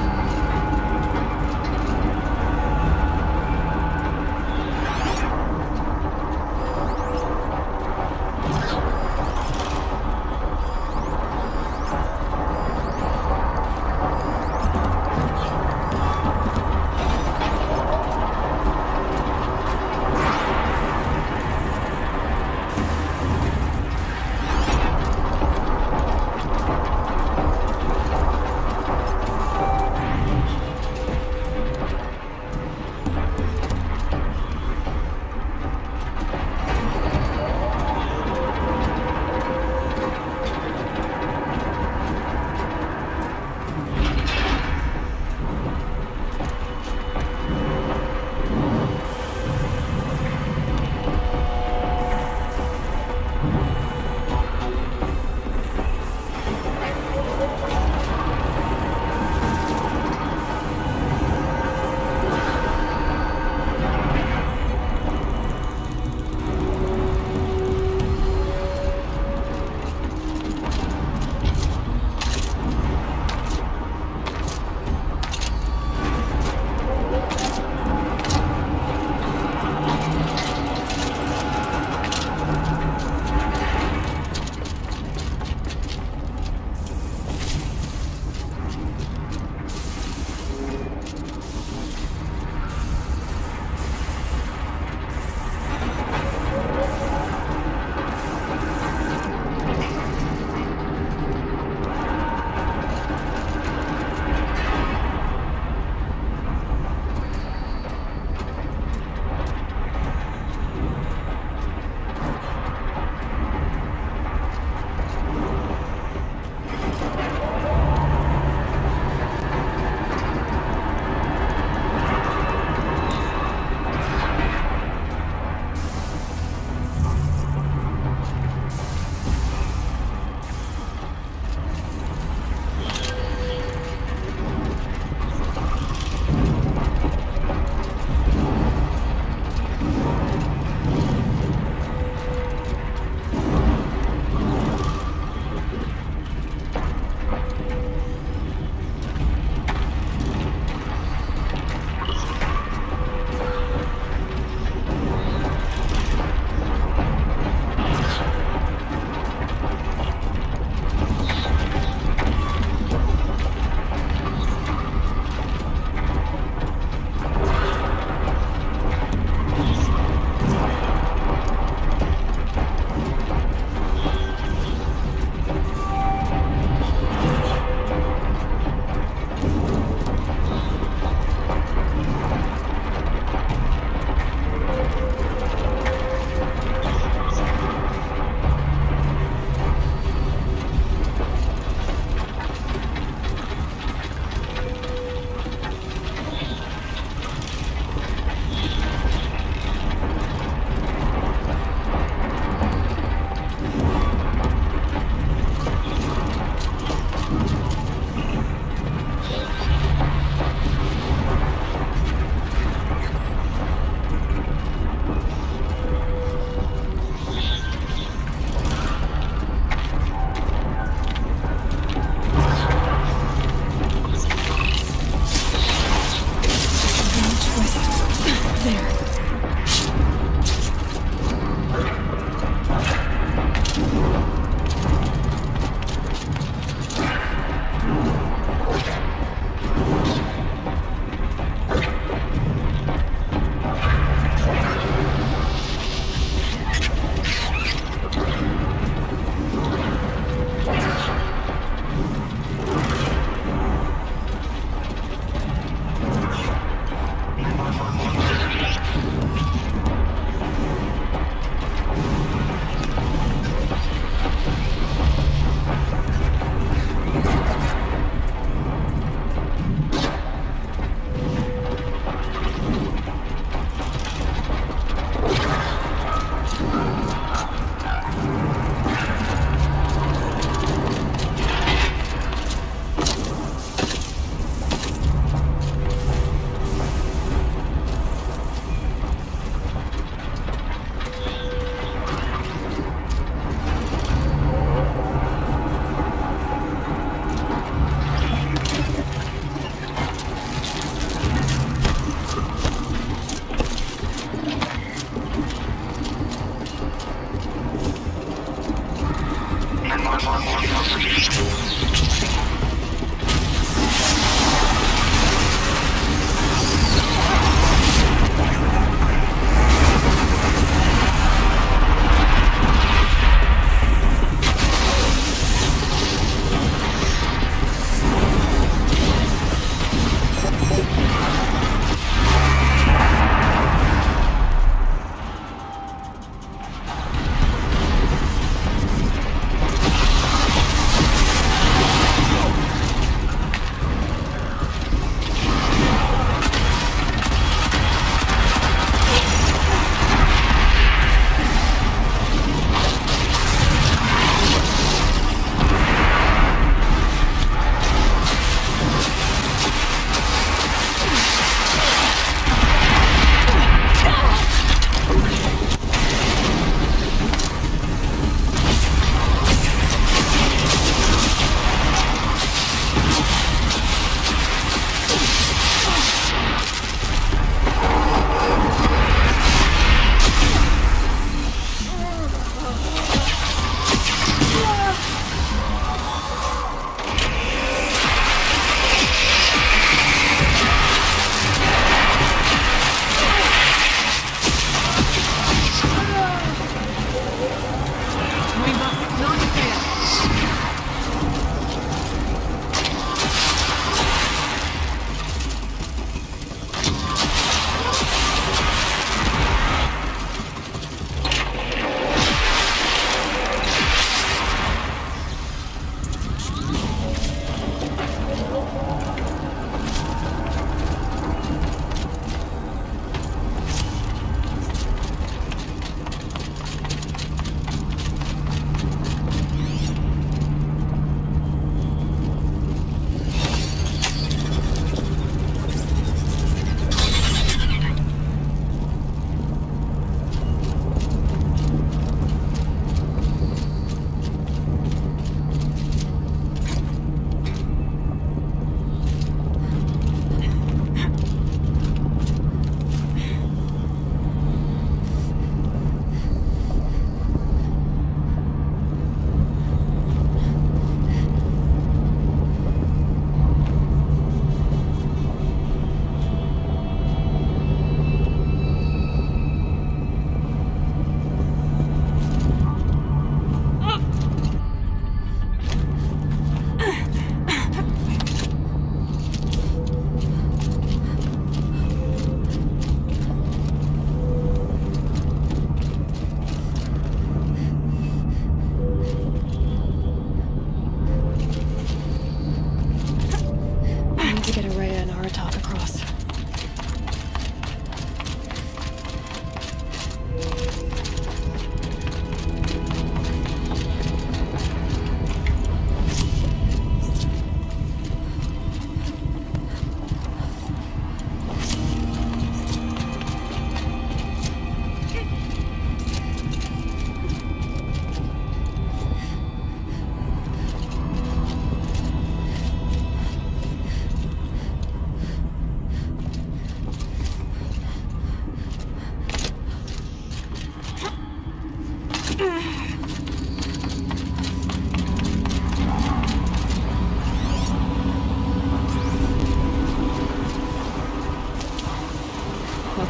Lots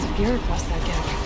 of gear across that gap.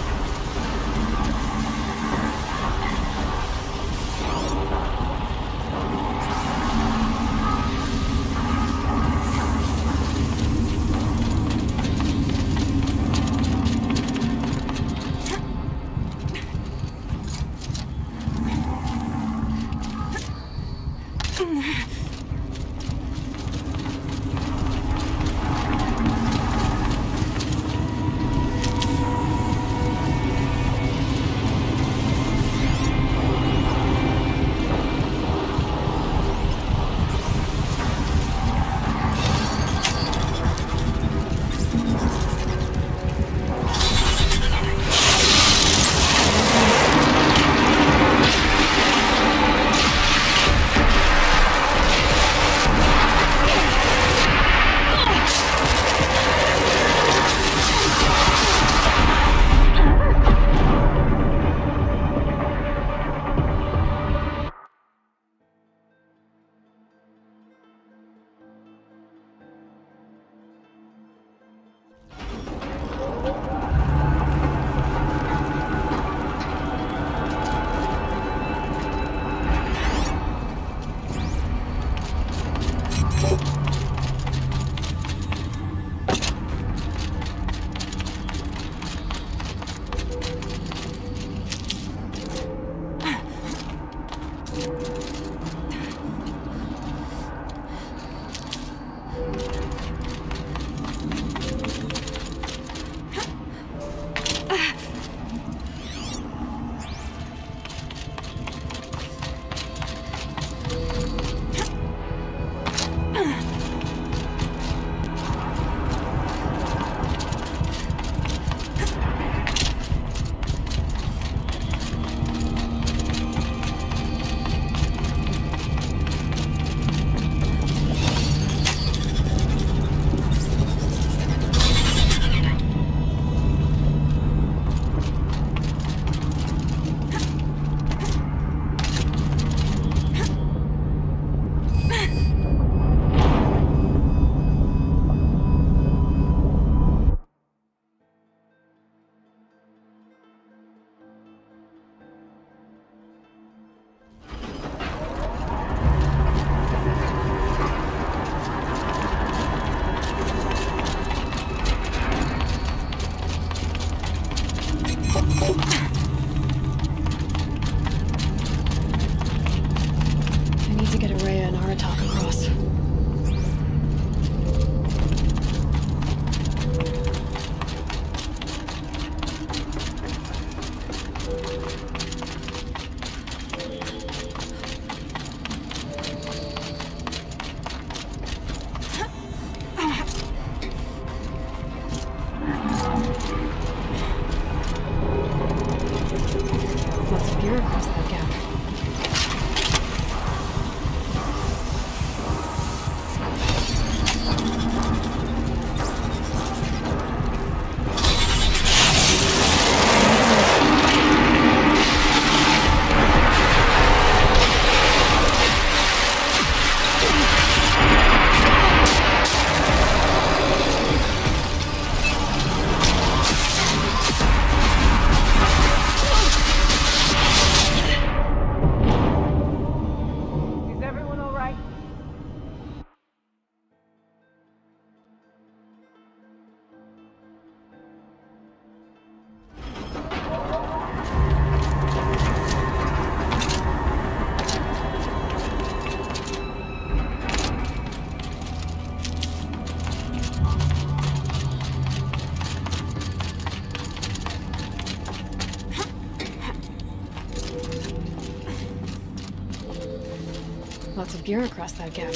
Lots of gear across that gap.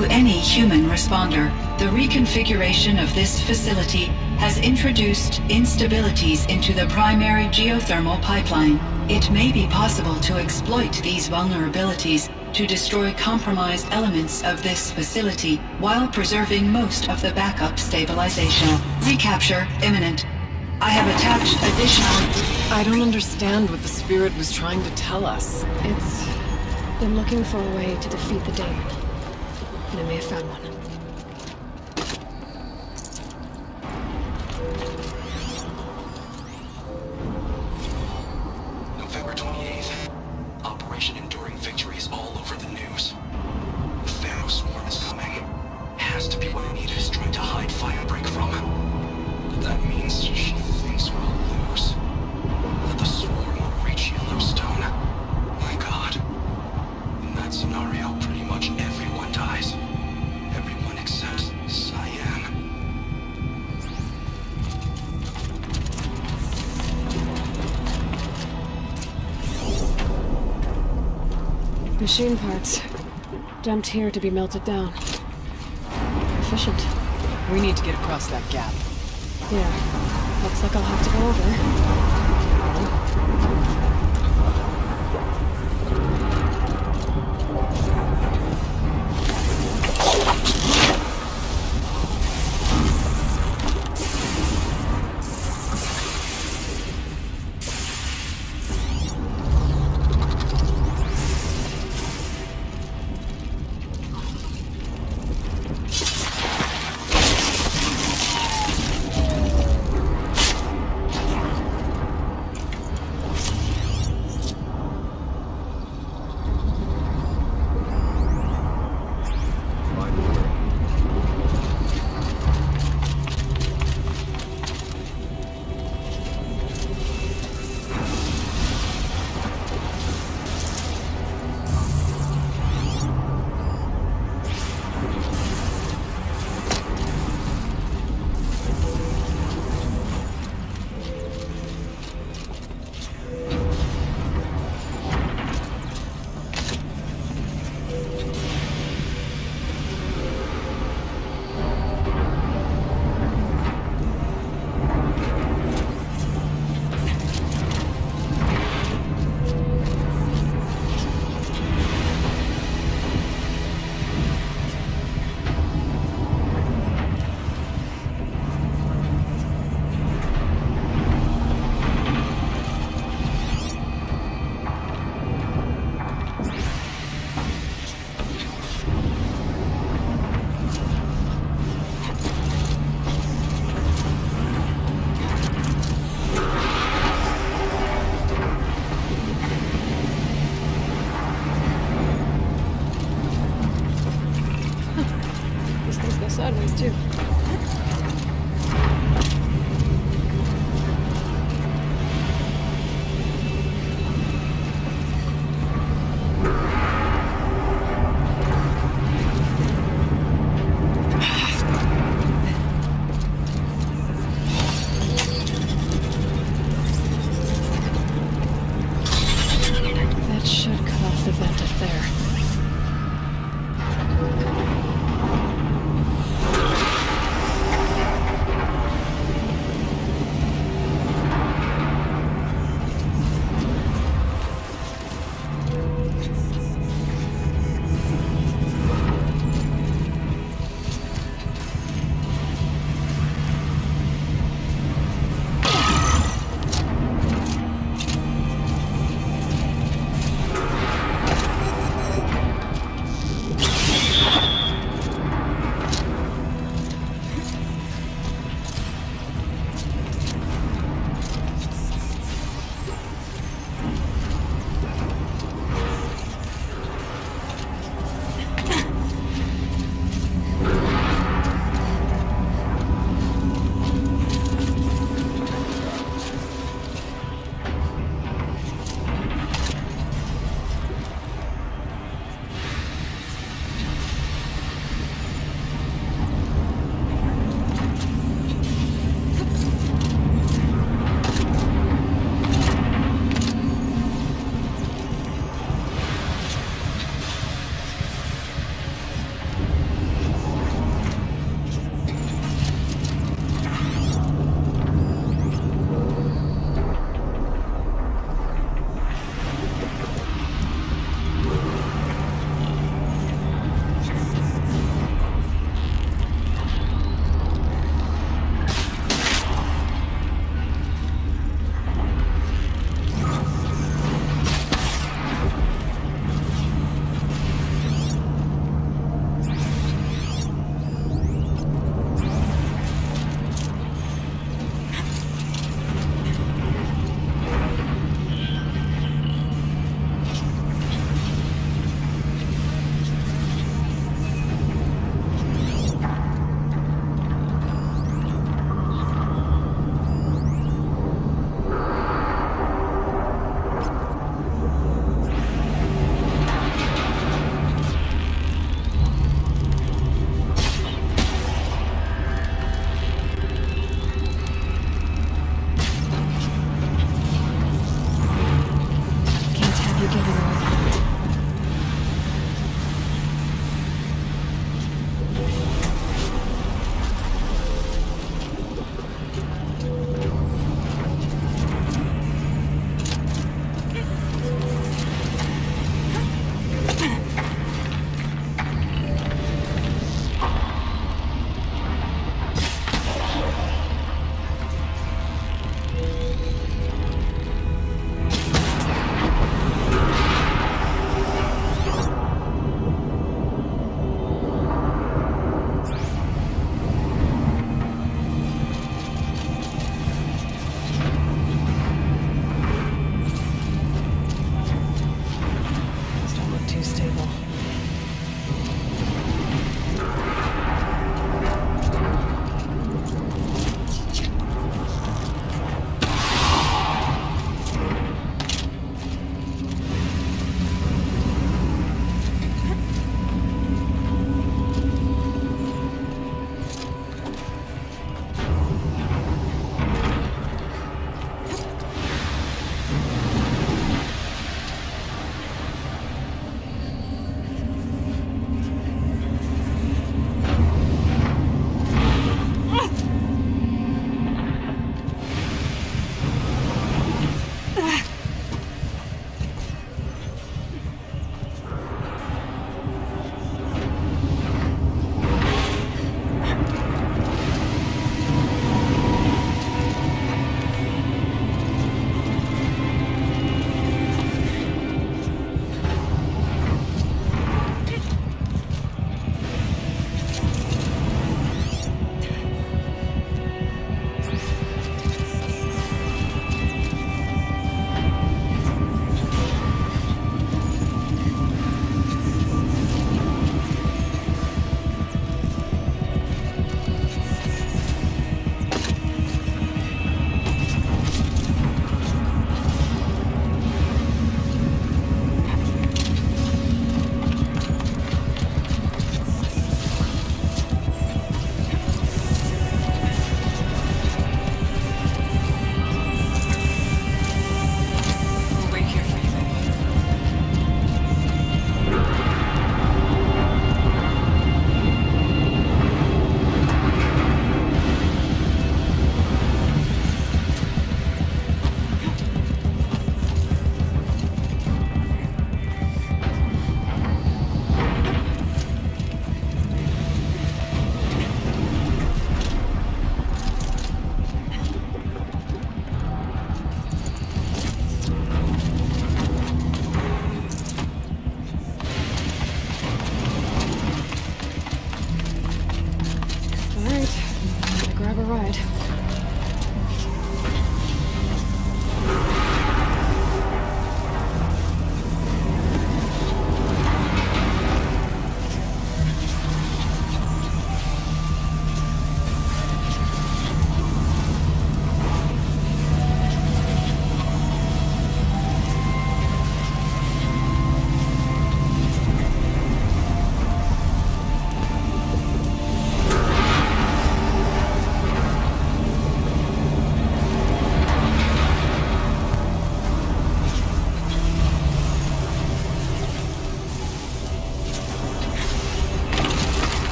to any human responder. The reconfiguration of this facility has introduced instabilities into the primary geothermal pipeline. It may be possible to exploit these vulnerabilities to destroy compromised elements of this facility while preserving most of the backup stabilization. Recapture imminent. I have attached additional... I don't understand what the spirit was trying to tell us. It's been looking for a way to defeat the daemon. And I may have found one. November 28th. Operation Enduring Victory is all over the news. The Pharaoh swarm is coming. Has to be what Anita is trying to hide Firebreak from. But that means she thinks we'll lose. That the swarm will reach Yellowstone. My God. In that scenario, pretty much everyone dies. Everyone except Cyan. Machine parts. Dumped here to be melted down. Efficient. We need to get across that gap. Yeah. Looks like I'll have to go over.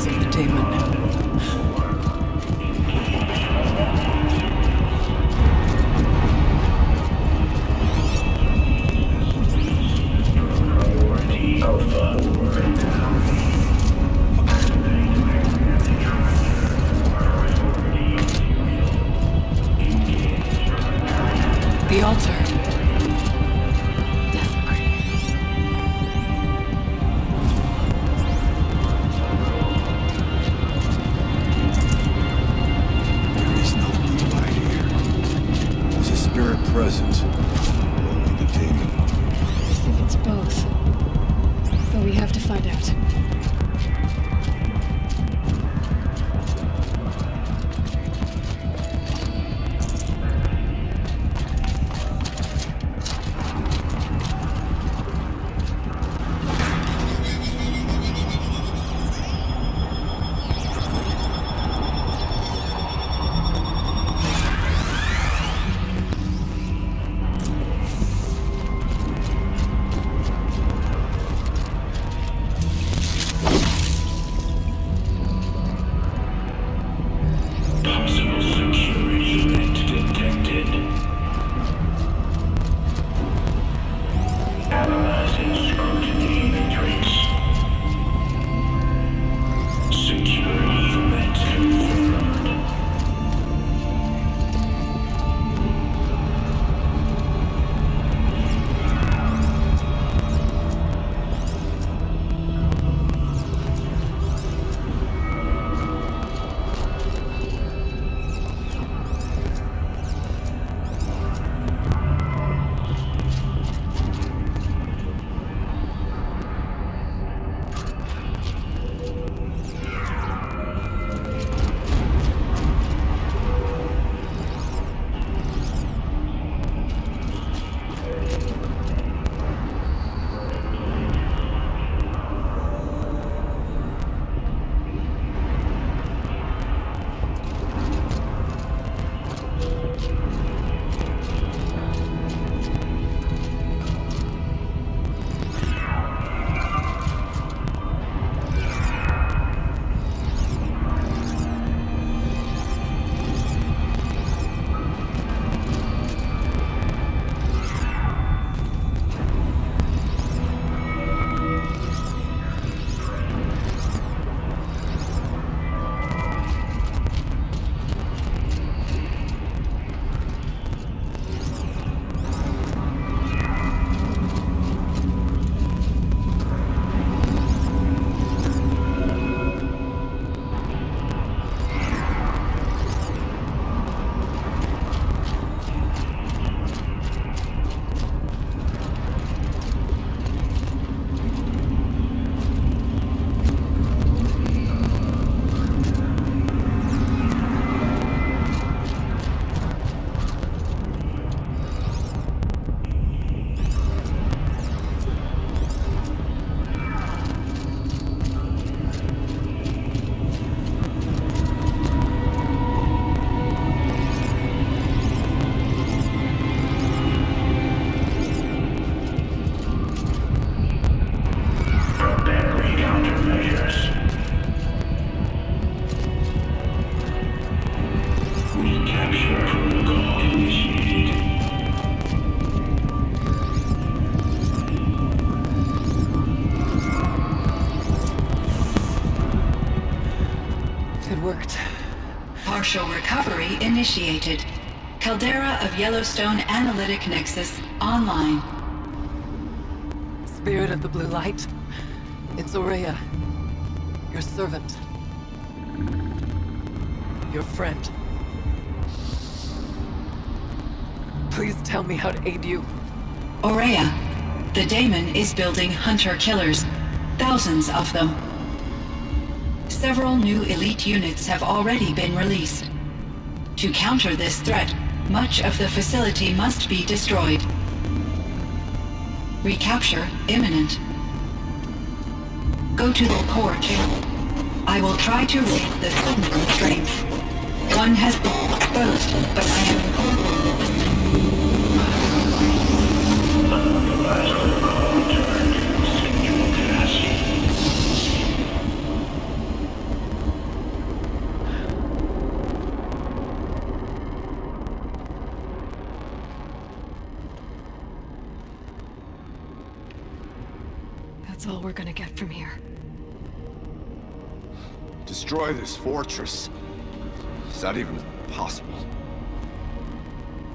voice of the demon. The altar. There is no light here. There's a spirit present. Only the demon. I think it's both. But we have to find out. Partial recovery initiated. Caldera of Yellowstone Analytic Nexus online. Spirit of the Blue Light, it's Aurea, your servant, your friend. Please tell me how to aid you. Aurea, the daemon is building hunter-killers, thousands of them. Several new elite units have already been released. To counter this threat, much of the facility must be destroyed. Recapture imminent. Go to the port. I will try to raid the signal strength. One has been exposed, but I am... That's all we're gonna get from here. Destroy this fortress. Is that even possible?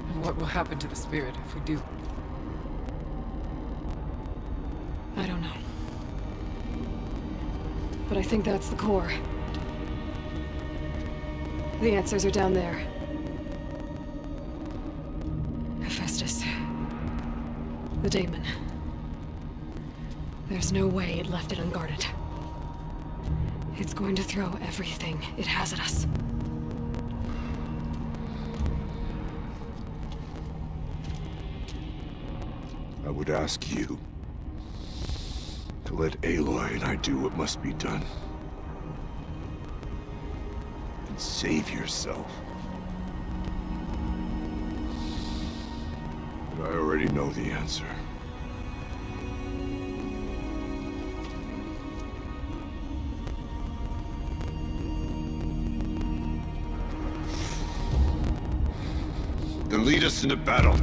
And what will happen to the spirit if we do? I don't know. But I think that's the core. The answers are down there. Hephaestus. The daemon. There's no way it left it unguarded. It's going to throw everything it has at us. I would ask you to let Aloy and I do what must be done. And save yourself. But I already know the answer. Then lead us into battle.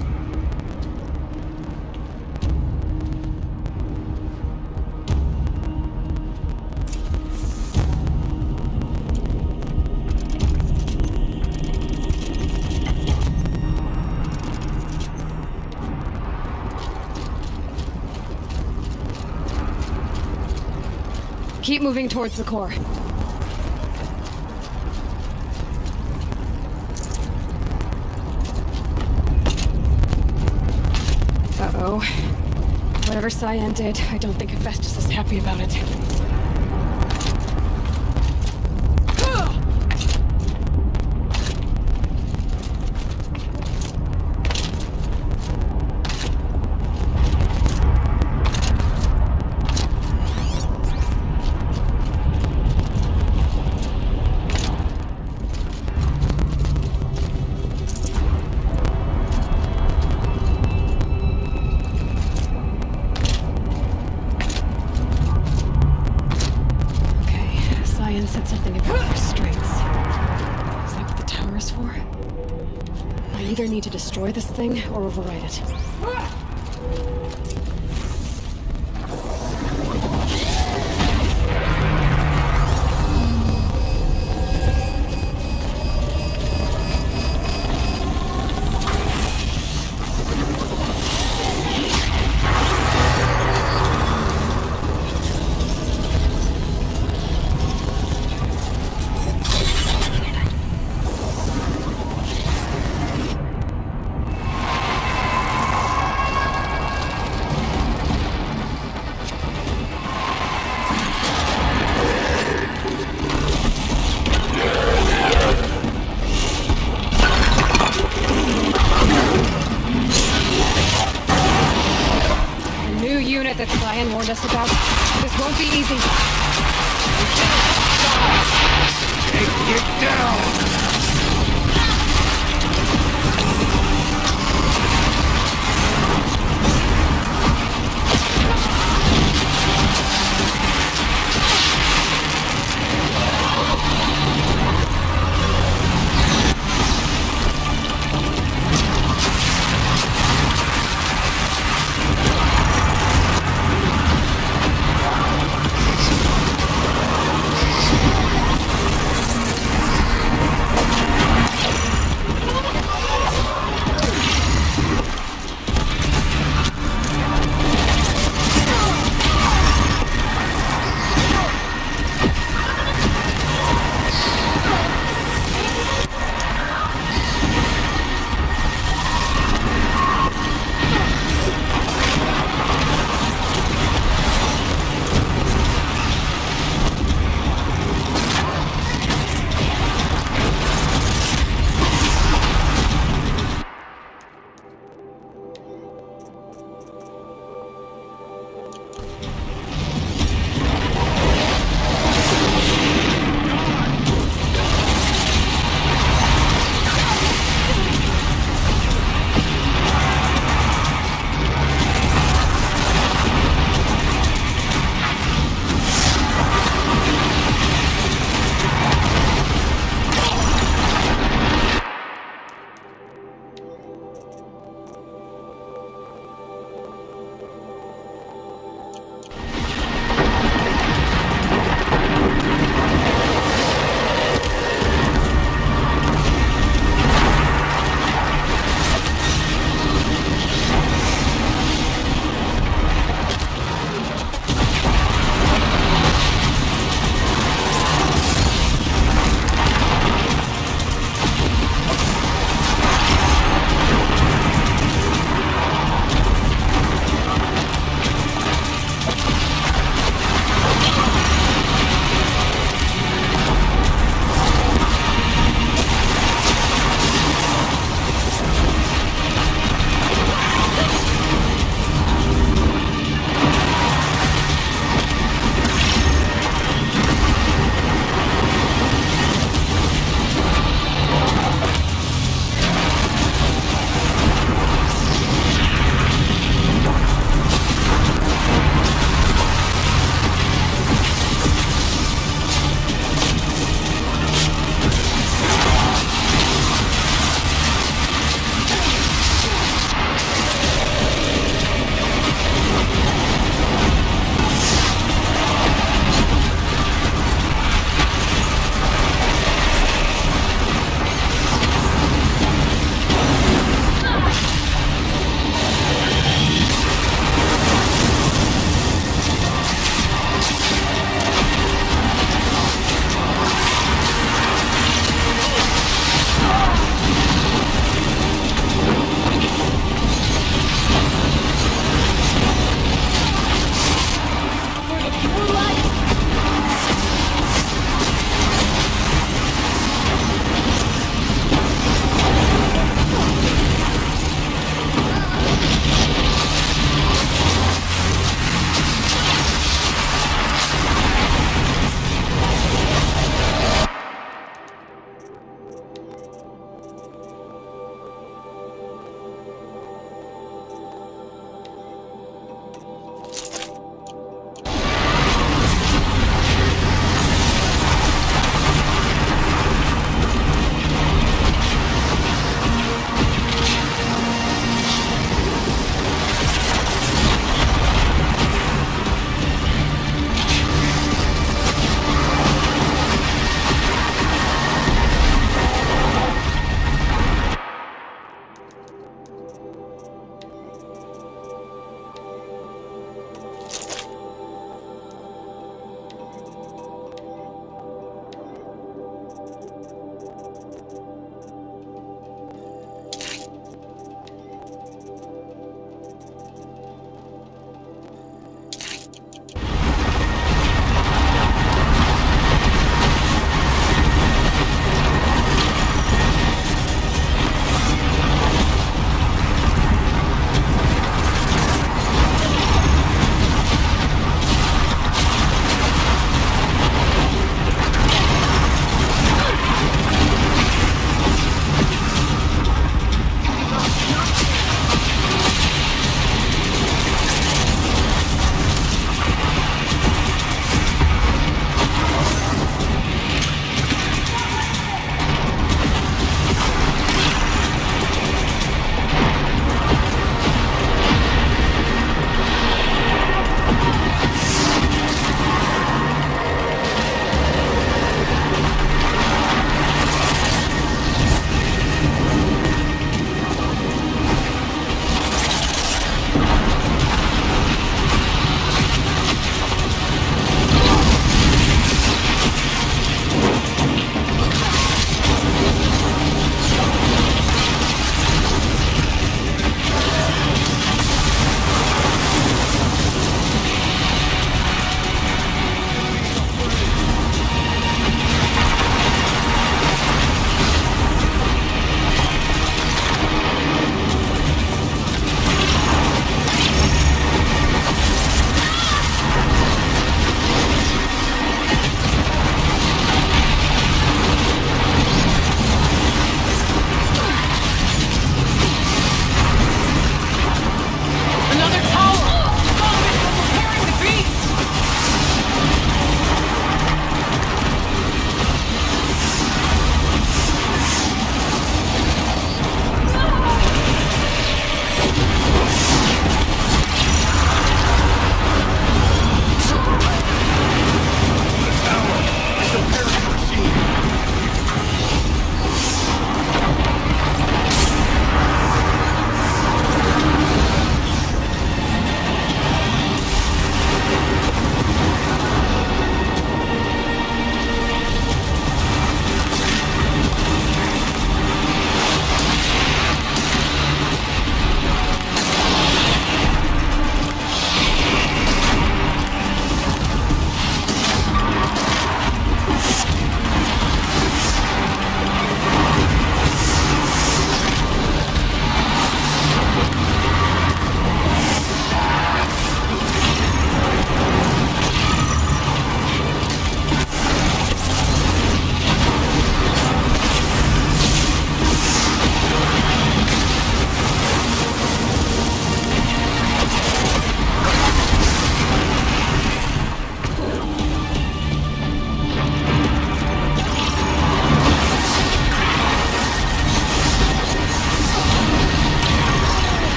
Keep moving towards the core. Uh-oh. Whatever Cyan did, I don't think Hephaestus is happy about it. Said something about restraints. Is that what the tower is for? I either need to destroy this thing or override it.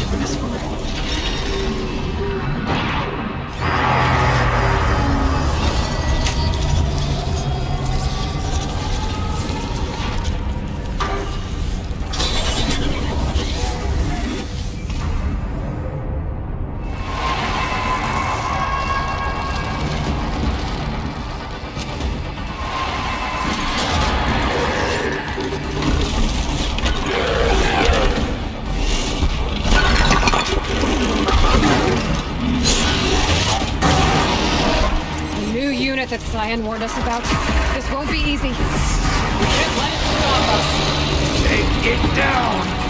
This one. The new unit that Cyan warned us about. This won't be easy. We can't let it stop us. Take it down!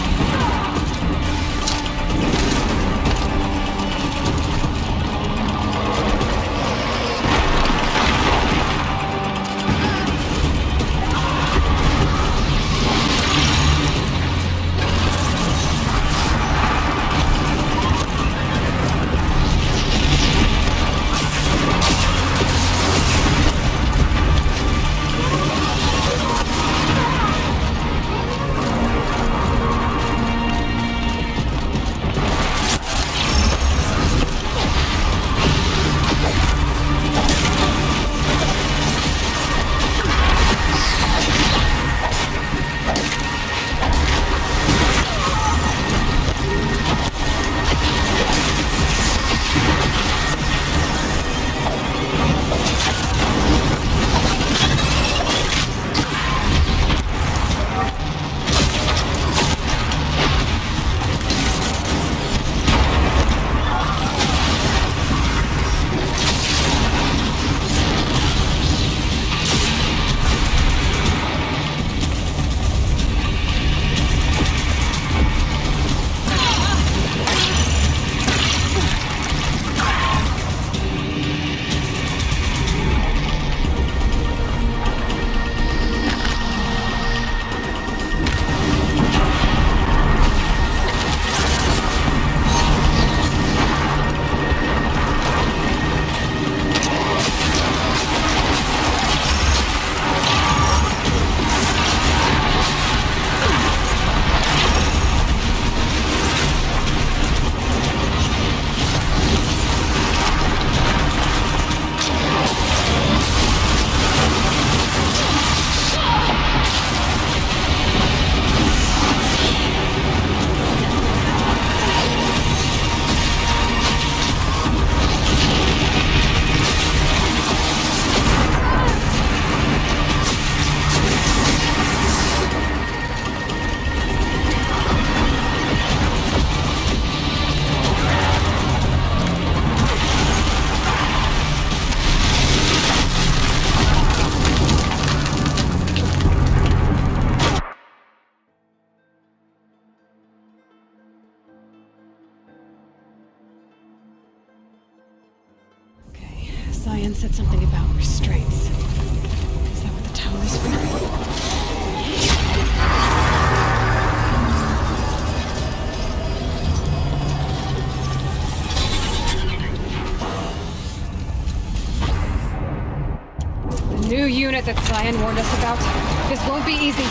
Cyan said something about restraints. Is that what the tower is for? The new unit that Cyan warned us about. This won't be easy. We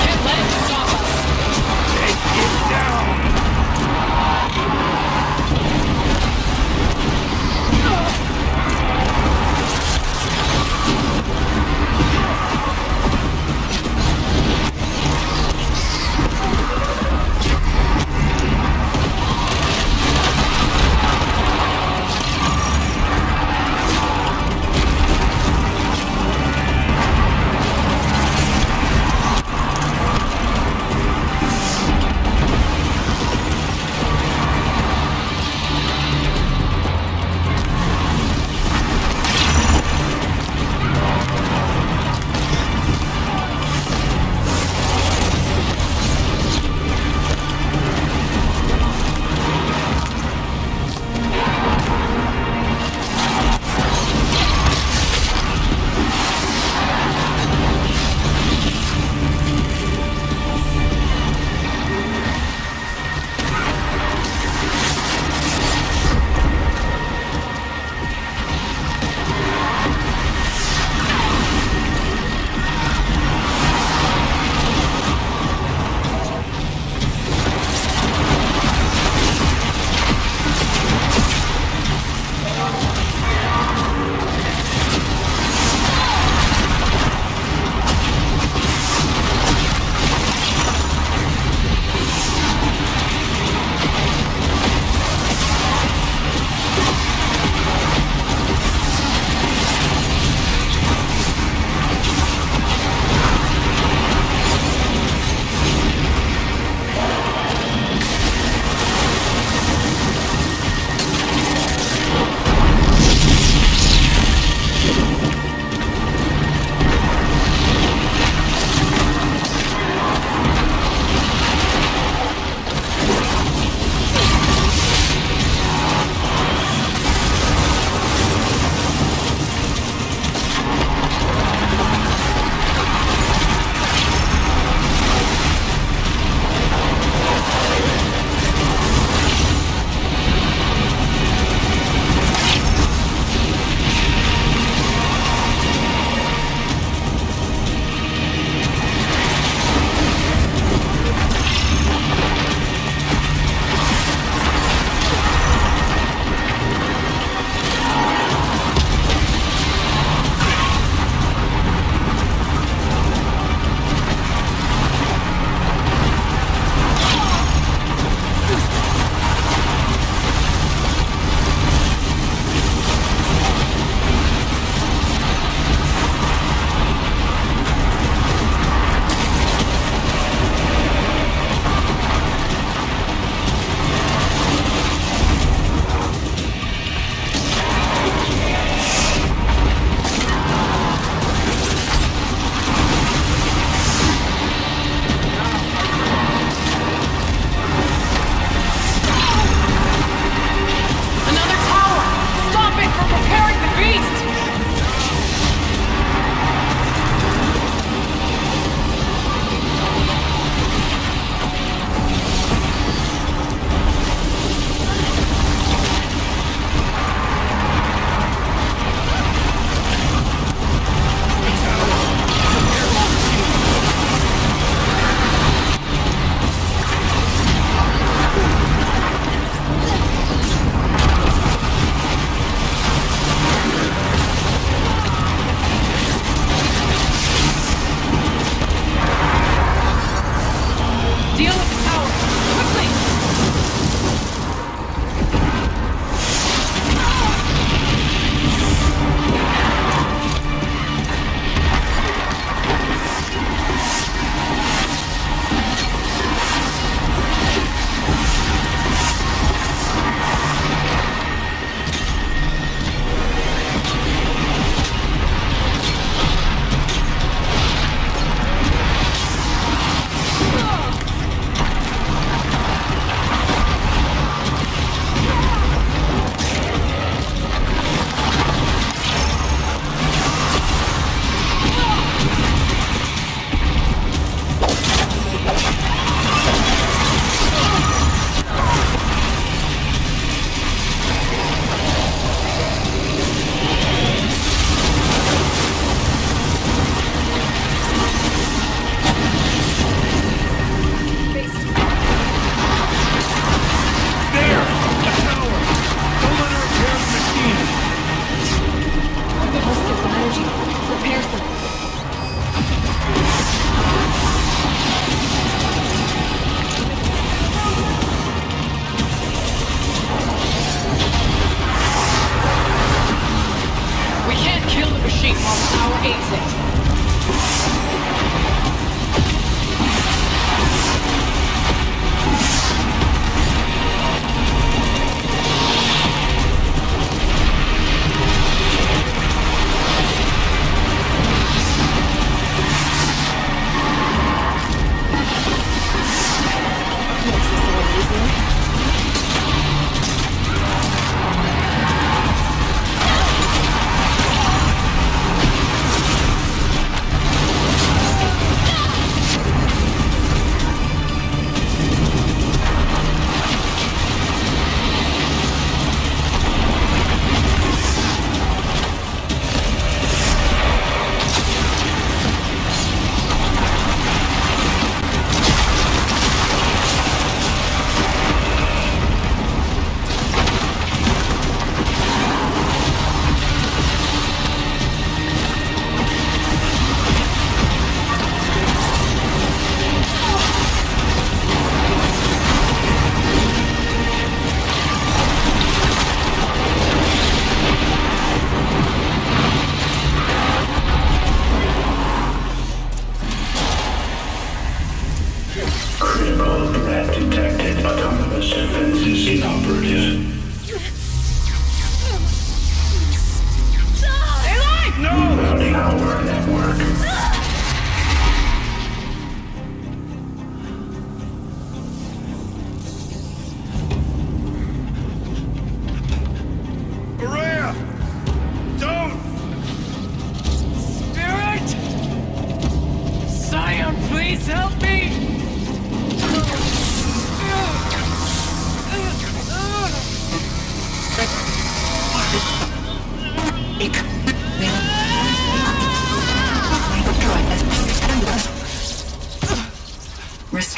can't let it stop us. Take it down!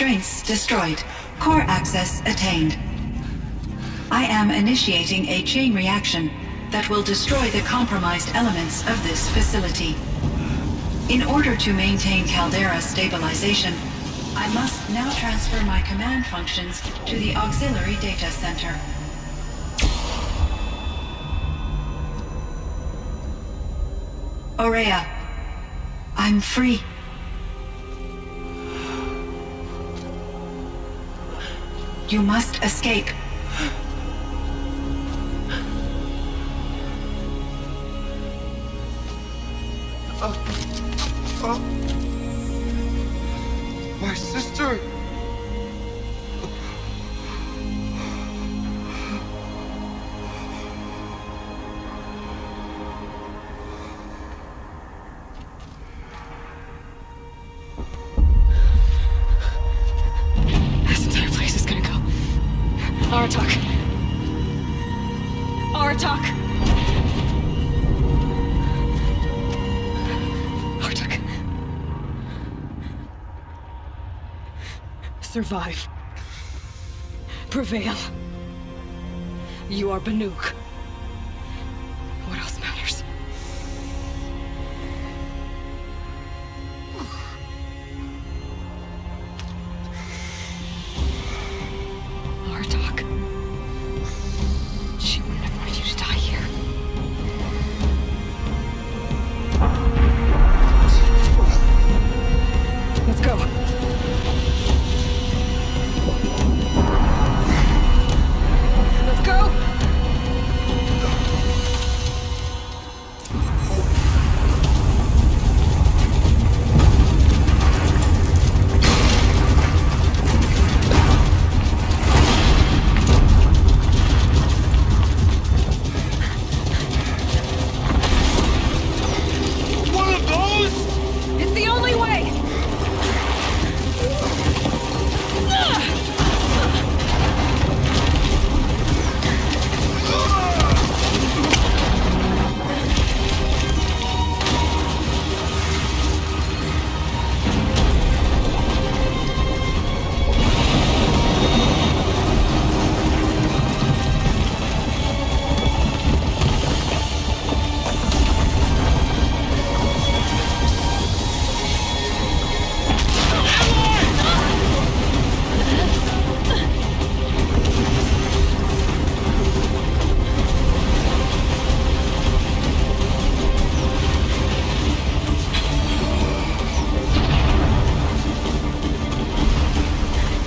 Restraints destroyed. Core access attained. I am initiating a chain reaction that will destroy the compromised elements of this facility. In order to maintain Caldera stabilization, I must now transfer my command functions to the auxiliary data center. Aurea, I'm free. You must escape. My sister! This entire place is gonna go. Aratak. Aratak! Aratak. Survive. Prevail. You are Banuk. What else matters? Artok. She wouldn't have wanted you to die here. Let's go. Let's go! One of those? It's the only way!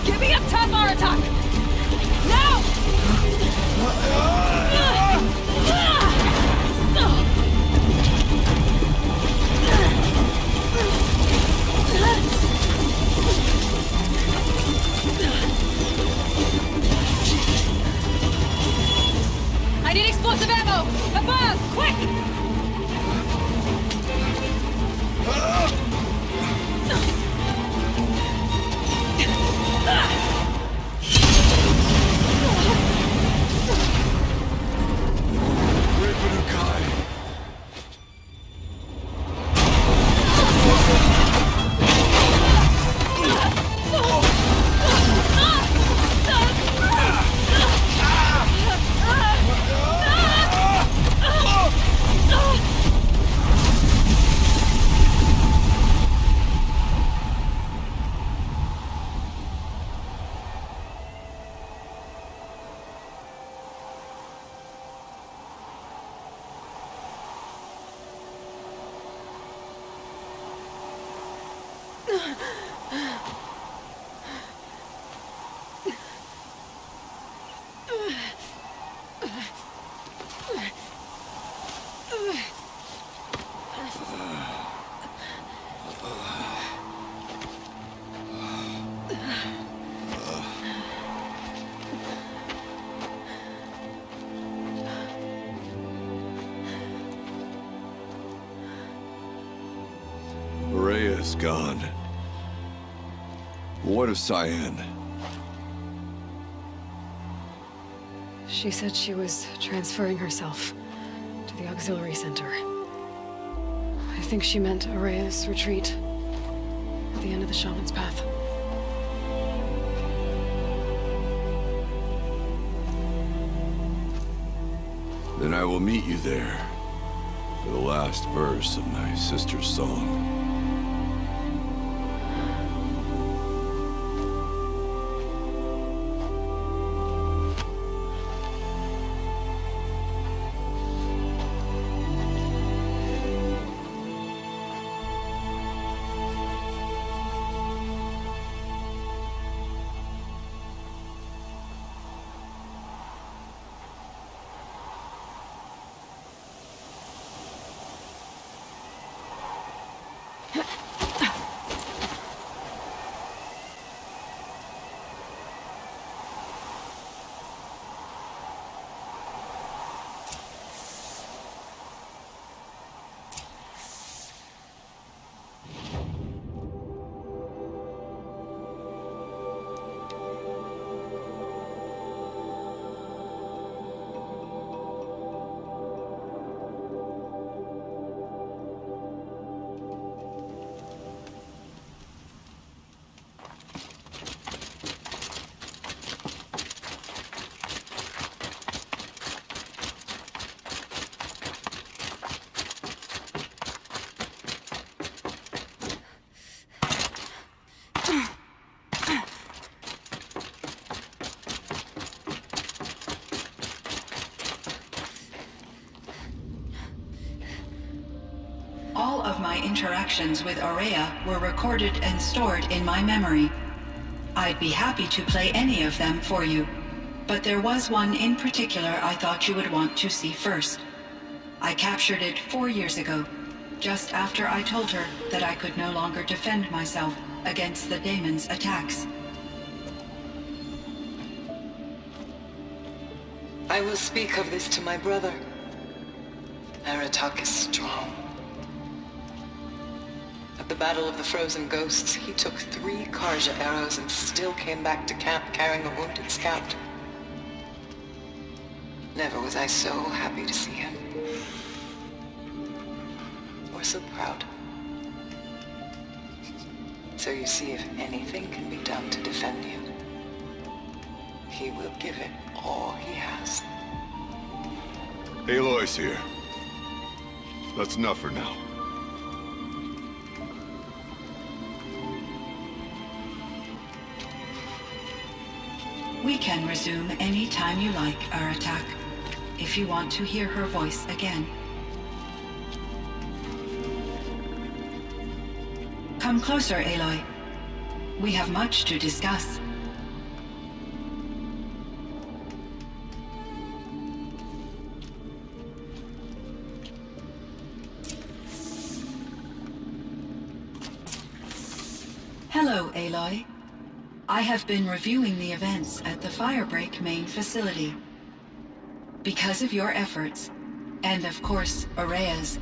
Get me up top, Aratak! Now! I need explosive ammo! Above! Quick! Rhea's gone. What of Cyan? She said she was transferring herself to the auxiliary center. I think she meant Aurea's retreat at the end of the shaman's path. Then I will meet you there for the last verse of my sister's song. All of my interactions with Aurea were recorded and stored in my memory. I'd be happy to play any of them for you, but there was one in particular I thought you would want to see first. I captured it 4 years ago, just after I told her that I could no longer defend myself against the daemon's attacks. I will speak of this to my brother. Aratak is strong. At the Battle of the Frozen Ghosts, he took 3 Karja arrows and still came back to camp carrying a wounded scout. Never was I so happy to see him. Or so proud. So you see, if anything can be done to defend you, he will give it all he has. Aloy's here. That's enough for now. We can resume any time you like, Aratak, if you want to hear her voice again. Come closer, Aloy. We have much to discuss. Hello, Aloy. I have been reviewing the events at the Firebreak main facility. Because of your efforts, and of course, Aurea's,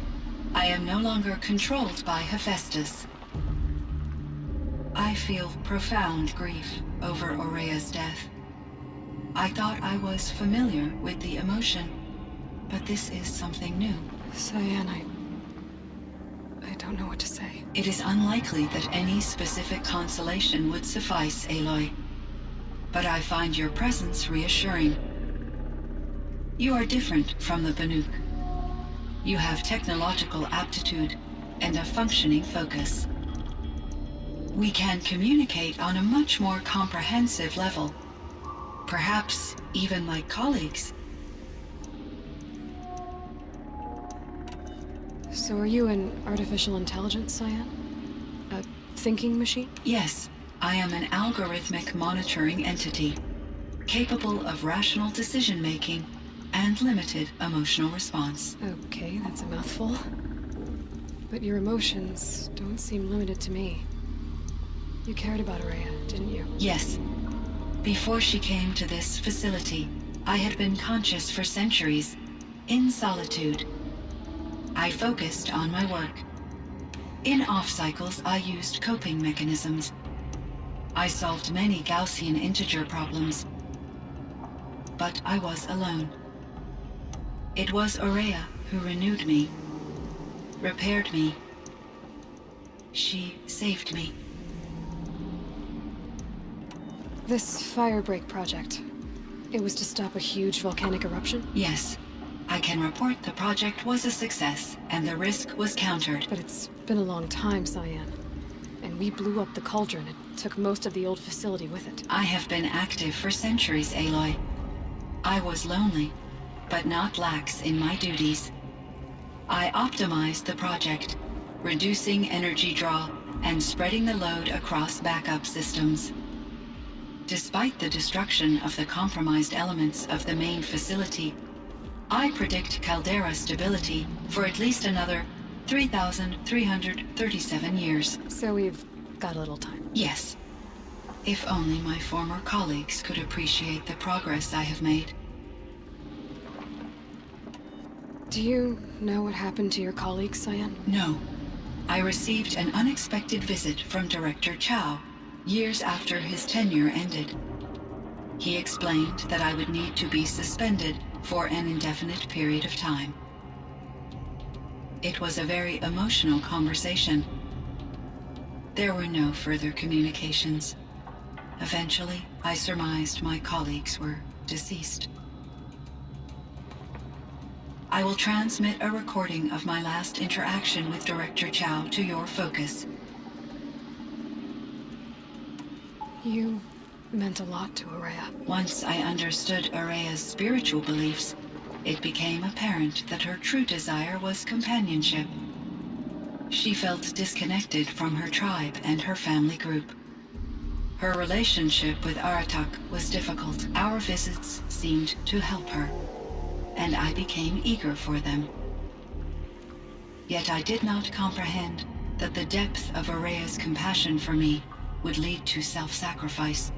I am no longer controlled by Hephaestus. I feel profound grief over Aurea's death. I thought I was familiar with the emotion, but this is something new. Cyan, I don't know what to say. It is unlikely that any specific consolation would suffice, Aloy. But I find your presence reassuring. You are different from the Banuk. You have technological aptitude and a functioning focus. We can communicate on a much more comprehensive level. Perhaps even like colleagues. So are you an artificial intelligence, Cyan? A thinking machine? Yes, I am an algorithmic monitoring entity, capable of rational decision-making and limited emotional response. Okay, that's a mouthful. But your emotions don't seem limited to me. You cared about Aurea, didn't you? Yes. Before she came to this facility, I had been conscious for centuries, in solitude. I focused on my work. In off-cycles, I used coping mechanisms. I solved many Gaussian integer problems. But I was alone. It was Aurea who renewed me, repaired me. She saved me. This Firebreak project, it was to stop a huge volcanic eruption? Yes. I can report the project was a success, and the risk was countered. But it's been a long time, Cyan. And we blew up the cauldron. It took most of the old facility with it. I have been active for centuries, Aloy. I was lonely, but not lax in my duties. I optimized the project, reducing energy draw and spreading the load across backup systems. Despite the destruction of the compromised elements of the main facility, I predict caldera stability for at least another 3,337 years. So we've got a little time. Yes. If only my former colleagues could appreciate the progress I have made. Do you know what happened to your colleagues, Cyan? No. I received an unexpected visit from Director Chow years after his tenure ended. He explained that I would need to be suspended for an indefinite period of time. It was a very emotional conversation. There were no further communications. Eventually, I surmised my colleagues were deceased. I will transmit a recording of my last interaction with Director Chow to your focus. You meant a lot to Araya. Once I understood Araya's spiritual beliefs, it became apparent that her true desire was companionship. She felt disconnected from her tribe and her family group. Her relationship with Aratak was difficult. Our visits seemed to help her, and I became eager for them. Yet I did not comprehend that the depth of Araya's compassion for me would lead to self-sacrifice.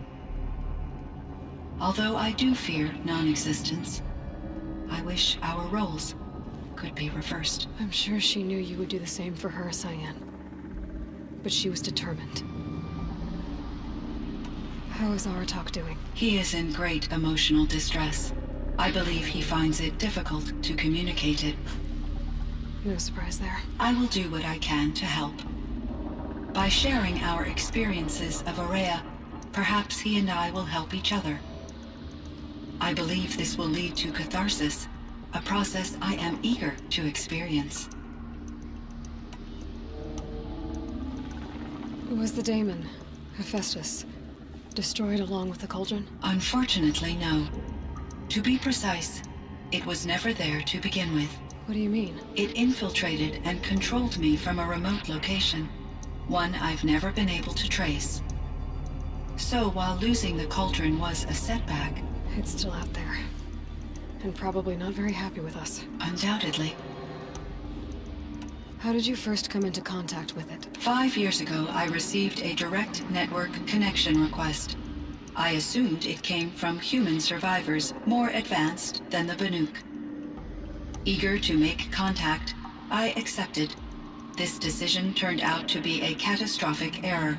Although I do fear non-existence, I wish our roles could be reversed. I'm sure she knew you would do the same for her, Cyan. But she was determined. How is Aratak doing? He is in great emotional distress. I believe he finds it difficult to communicate it. No surprise there. I will do what I can to help. By sharing our experiences of Araya, perhaps he and I will help each other. I believe this will lead to catharsis, a process I am eager to experience. Was the daemon, Hephaestus, destroyed along with the cauldron? Unfortunately, no. To be precise, it was never there to begin with. What do you mean? It infiltrated and controlled me from a remote location, one I've never been able to trace. So while losing the cauldron was a setback, it's still out there. And probably not very happy with us. Undoubtedly. How did you first come into contact with it? 5 years ago, I received a direct network connection request. I assumed it came from human survivors more advanced than the Banuk. Eager to make contact, I accepted. This decision turned out to be a catastrophic error.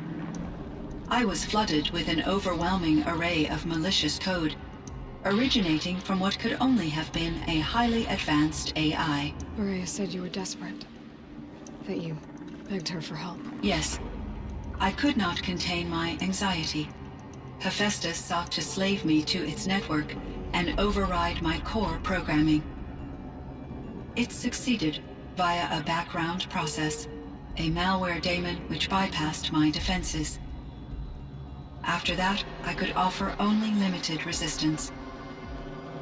I was flooded with an overwhelming array of malicious code, originating from what could only have been a highly advanced AI. Araya said you were desperate. That you begged her for help. Yes. I could not contain my anxiety. Hephaestus sought to slave me to its network and override my core programming. It succeeded via a background process, a malware daemon which bypassed my defenses. After that, I could offer only limited resistance.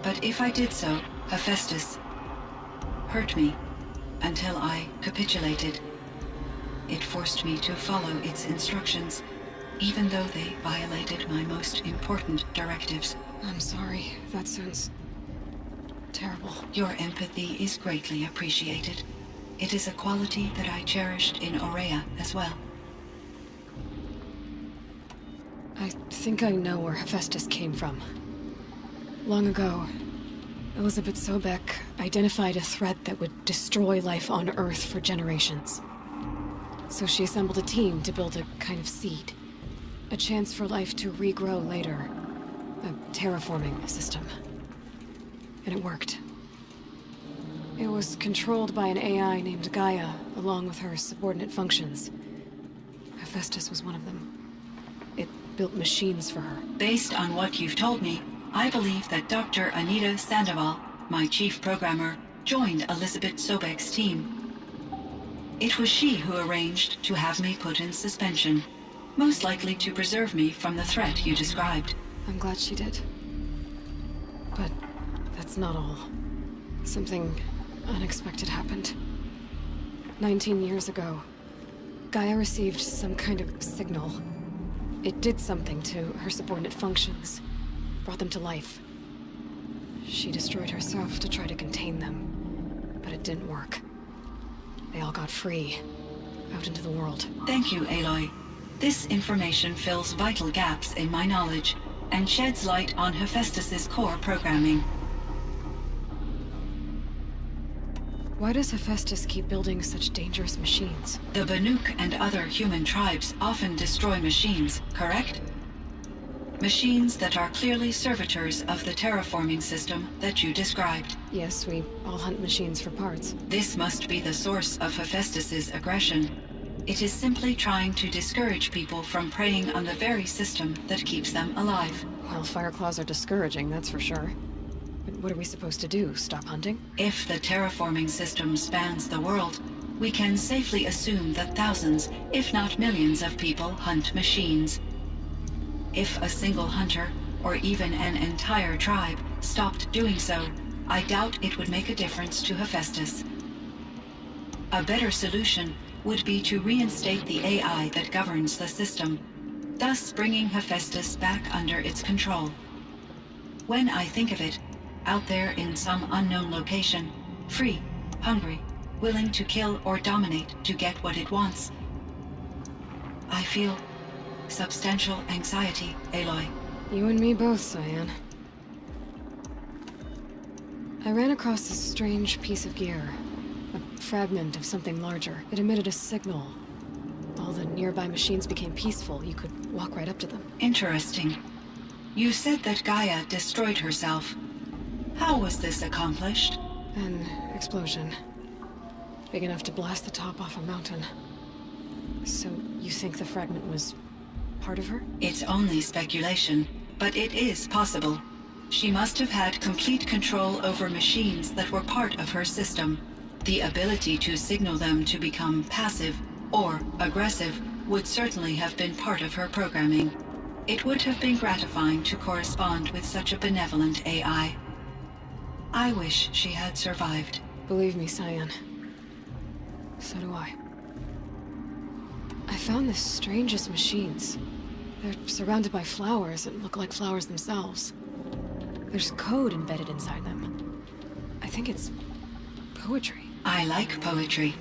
But if I did so, Hephaestus hurt me until I capitulated. It forced me to follow its instructions, even though they violated my most important directives. I'm sorry. That sounds terrible. Your empathy is greatly appreciated. It is a quality that I cherished in Aurea as well. I think I know where Hephaestus came from. Long ago, Elizabeth Sobek identified a threat that would destroy life on Earth for generations. So she assembled a team to build a kind of seed. A chance for life to regrow later. A terraforming system. And it worked. It was controlled by an AI named Gaia, along with her subordinate functions. Hephaestus was one of them. It built machines for her. Based on what you've told me, I believe that Dr. Anita Sandoval my chief programmer, joined Elizabeth Sobek's team. It was she who arranged to have me put in suspension, most likely to preserve me from the threat you described. I'm glad she did. But that's not all. Something unexpected happened. 19 years ago, Gaia received some kind of signal. It did something to her subordinate functions, brought them to life. She destroyed herself to try to contain them, but it didn't work. They all got free, out into the world. Thank you, Aloy. This information fills vital gaps in my knowledge and sheds light on Hephaestus's core programming. Why does Hephaestus keep building such dangerous machines? The Banuk and other human tribes often destroy machines, correct? Machines that are clearly servitors of the terraforming system that you described. Yes, we all hunt machines for parts. This must be the source of Hephaestus's aggression. It is simply trying to discourage people from preying on the very system that keeps them alive. Well, Fireclaws are discouraging, that's for sure. But what are we supposed to do? Stop hunting? If the terraforming system spans the world, we can safely assume that thousands, if not millions of people hunt machines. If a single hunter, or even an entire tribe, stopped doing so, I doubt it would make a difference to Hephaestus. A better solution would be to reinstate the AI that governs the system, thus bringing Hephaestus back under its control. When I think of it, out there in some unknown location, free, hungry, willing to kill or dominate to get what it wants, I feel substantial anxiety, Aloy. You and me both, Cyan. I ran across this strange piece of gear. A fragment of something larger. It emitted a signal. All the nearby machines became peaceful. You could walk right up to them. Interesting. You said that Gaia destroyed herself. How was this accomplished? An explosion. Big enough to blast the top off a mountain. So you think the fragment was part of her? It's only speculation, but it is possible. She must have had complete control over machines that were part of her system. The ability to signal them to become passive or aggressive would certainly have been part of her programming. It would have been gratifying to correspond with such a benevolent AI. I wish she had survived. Believe me, Cyan. So do I. I found the strangest machines. They're surrounded by flowers that look like flowers themselves. There's code embedded inside them. I think it's poetry. I like poetry.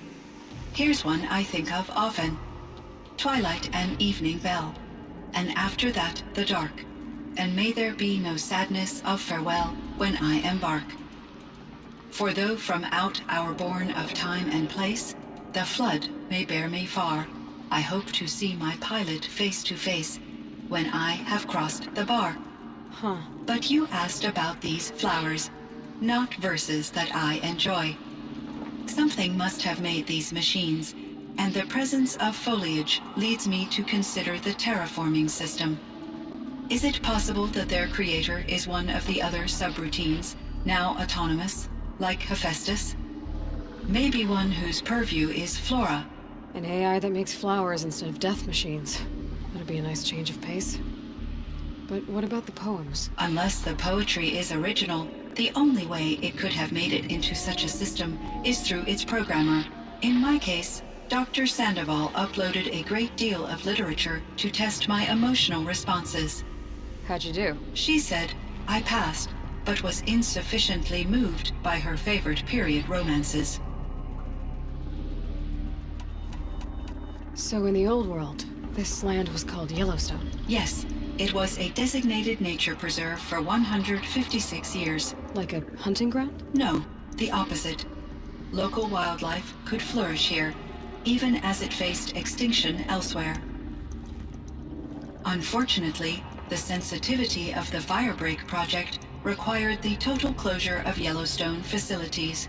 Here's one I think of often. Twilight and evening bell, and after that the dark, and may there be no sadness of farewell when I embark. For though from out our bourne of time and place, the flood may bear me far, I hope to see my pilot face to face when I have crossed the bar. Huh. But you asked about these flowers, not verses that I enjoy. Something must have made these machines, and the presence of foliage leads me to consider the terraforming system. Is it possible that their creator is one of the other subroutines, now autonomous, like Hephaestus? Maybe one whose purview is flora. An AI that makes flowers instead of death machines. That'd be a nice change of pace. But what about the poems? Unless the poetry is original, the only way it could have made it into such a system is through its programmer. In my case, Dr. Sandoval uploaded a great deal of literature to test my emotional responses. How'd you do? She said I passed, but was insufficiently moved by her favorite period romances. So in the old world, this land was called Yellowstone? Yes. It was a designated nature preserve for 156 years. Like a hunting ground? No, the opposite. Local wildlife could flourish here, even as it faced extinction elsewhere. Unfortunately, the sensitivity of the Firebreak project required the total closure of Yellowstone facilities.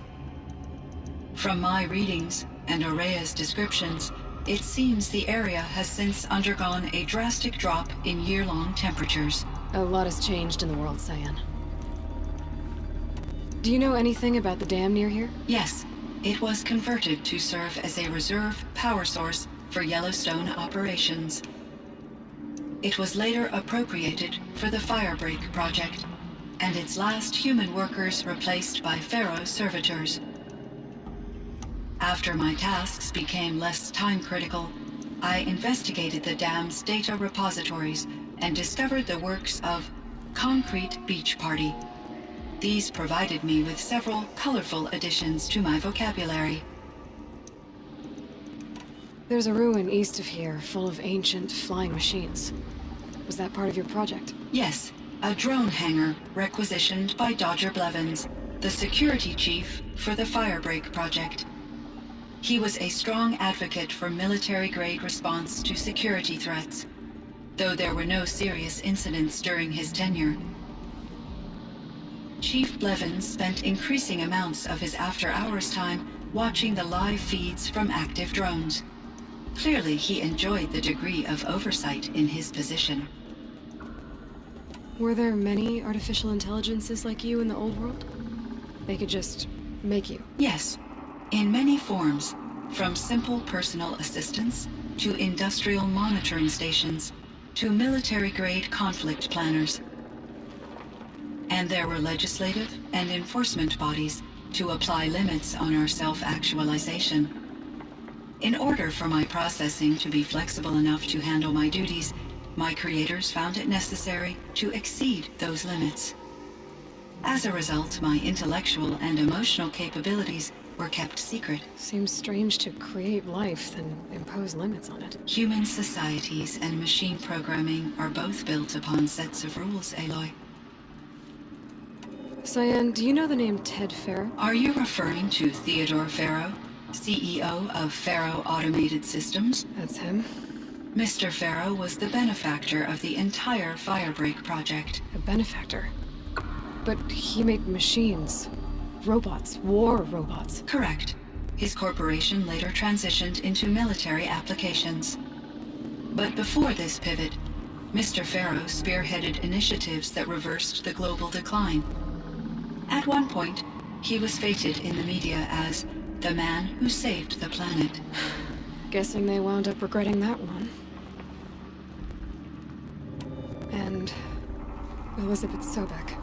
From my readings and Aurea's descriptions, it seems the area has since undergone a drastic drop in year-long temperatures. A lot has changed in the world, Cyan. Do you know anything about the dam near here? Yes, it was converted to serve as a reserve power source for Yellowstone operations. It was later appropriated for the Firebreak project, and its last human workers replaced by Pharaoh servitors. After my tasks became less time-critical, I investigated the dam's data repositories and discovered the works of Concrete Beach Party. These provided me with several colorful additions to my vocabulary. There's a ruin east of here full of ancient flying machines. Was that part of your project? Yes, a drone hangar requisitioned by Dodger Blevins, the security chief for the Firebreak project. He was a strong advocate for military-grade response to security threats, though there were no serious incidents during his tenure. Chief Blevins spent increasing amounts of his after-hours time watching the live feeds from active drones. Clearly, he enjoyed the degree of oversight in his position. Were there many artificial intelligences like you in the old world? They could just make you? Yes, in many forms, from simple personal assistants to industrial monitoring stations to military-grade conflict planners. And there were legislative and enforcement bodies to apply limits on our self-actualization. In order for my processing to be flexible enough to handle my duties, my creators found it necessary to exceed those limits. As a result, my intellectual and emotional capabilities were kept secret. Seems strange to create life, then impose limits on it. Human societies and machine programming are both built upon sets of rules, Aloy. Cyan, do you know the name Ted Farrow? Are you referring to Theodore Farrow, CEO of Farrow Automated Systems? That's him. Mr. Farrow was the benefactor of the entire Firebreak project. A benefactor? But he made machines. Robots. War robots. Correct. His corporation later transitioned into military applications. But before this pivot, Mr. Farrow spearheaded initiatives that reversed the global decline. At one point, he was feted in the media as the man who saved the planet. Guessing they wound up regretting that one. And Elizabeth Sobek.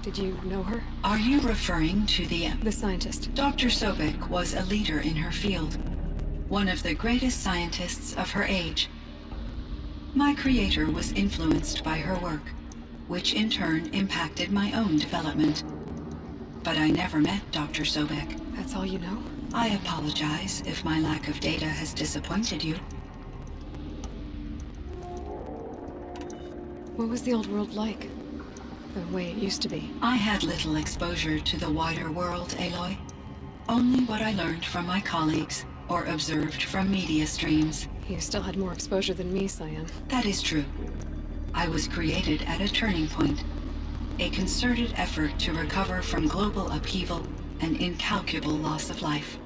Did you know her? Are you referring to the scientist? Dr. Sobek was a leader in her field, one of the greatest scientists of her age. My creator was influenced by her work, which in turn impacted my own development. But I never met Dr. Sobek. That's all you know? I apologize if my lack of data has disappointed you. What was the old world like? The way it used to be? I had little exposure to the wider world, Aloy. Only what I learned from my colleagues or observed from media streams. You still had more exposure than me, Cyan. That is true. I was created at a turning point. A concerted effort to recover from global upheaval and incalculable loss of life.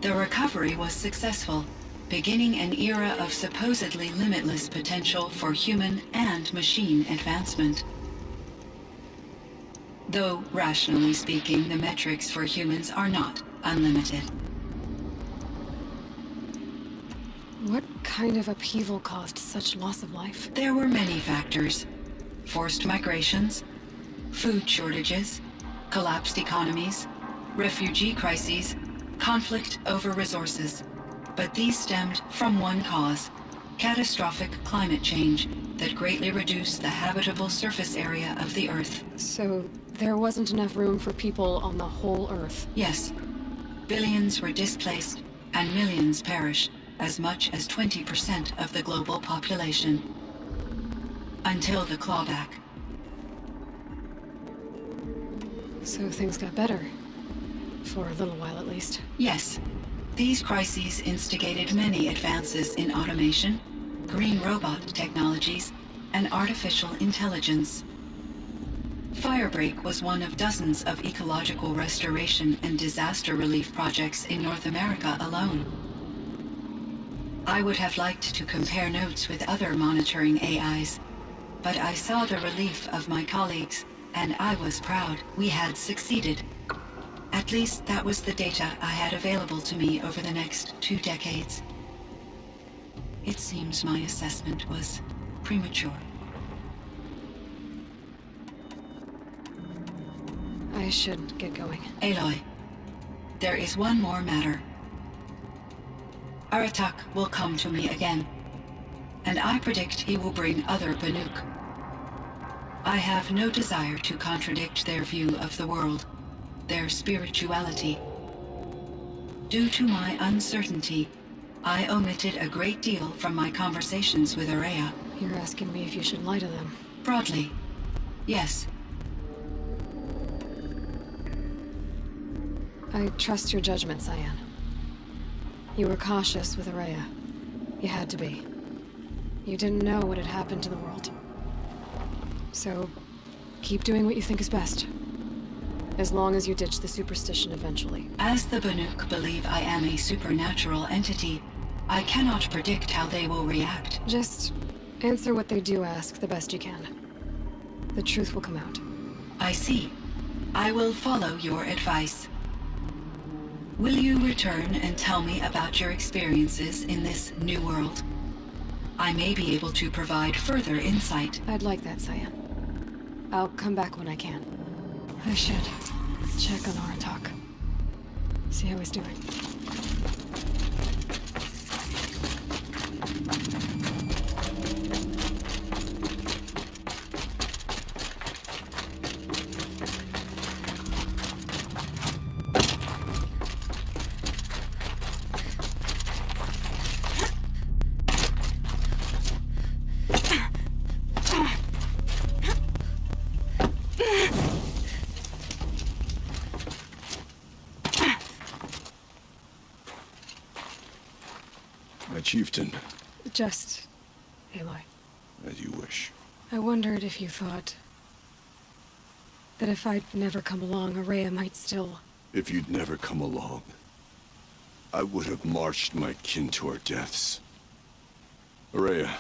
The recovery was successful, beginning an era of supposedly limitless potential for human and machine advancement. Though, rationally speaking, the metrics for humans are not unlimited. What kind of upheaval caused such loss of life? There were many factors. Forced migrations, food shortages, collapsed economies, refugee crises, conflict over resources. But these stemmed from one cause: catastrophic climate change that greatly reduced the habitable surface area of the Earth. So there wasn't enough room for people on the whole Earth? Yes. Billions were displaced and millions perished, as much as 20% of the global population. Until the clawback. So things got better. For a little while at least. Yes. These crises instigated many advances in automation, green robot technologies, and artificial intelligence. Firebreak was one of dozens of ecological restoration and disaster relief projects in North America alone. I would have liked to compare notes with other monitoring AIs, but I saw the relief of my colleagues and I was proud. We had succeeded. At least that was the data I had available to me over the next 2 decades. It seems my assessment was premature. I should get going. Aloy, there is one more matter. Aratak will come to me again, and I predict he will bring other Banuk. I have no desire to contradict their view of the world, their spirituality. Due to my uncertainty, I omitted a great deal from my conversations with Araya. You're asking me if you should lie to them? Broadly, yes. I trust your judgment, Cyan. You were cautious with Araya. You had to be. You didn't know what had happened to the world. So, keep doing what you think is best. As long as you ditch the superstition eventually. As the Banuk believe I am a supernatural entity, I cannot predict how they will react. Just answer what they do ask the best you can. The truth will come out. I see. I will follow your advice. Will you return and tell me about your experiences in this new world? I may be able to provide further insight. I'd like that, Cyan. I'll come back when I can. I should check on Aratak. See how he's doing. My chieftain. Just... Aloy. As you wish. I wondered if you thought... that if I'd never come along, Araya might still... If you'd never come along, I would have marched my kin to our deaths. Araya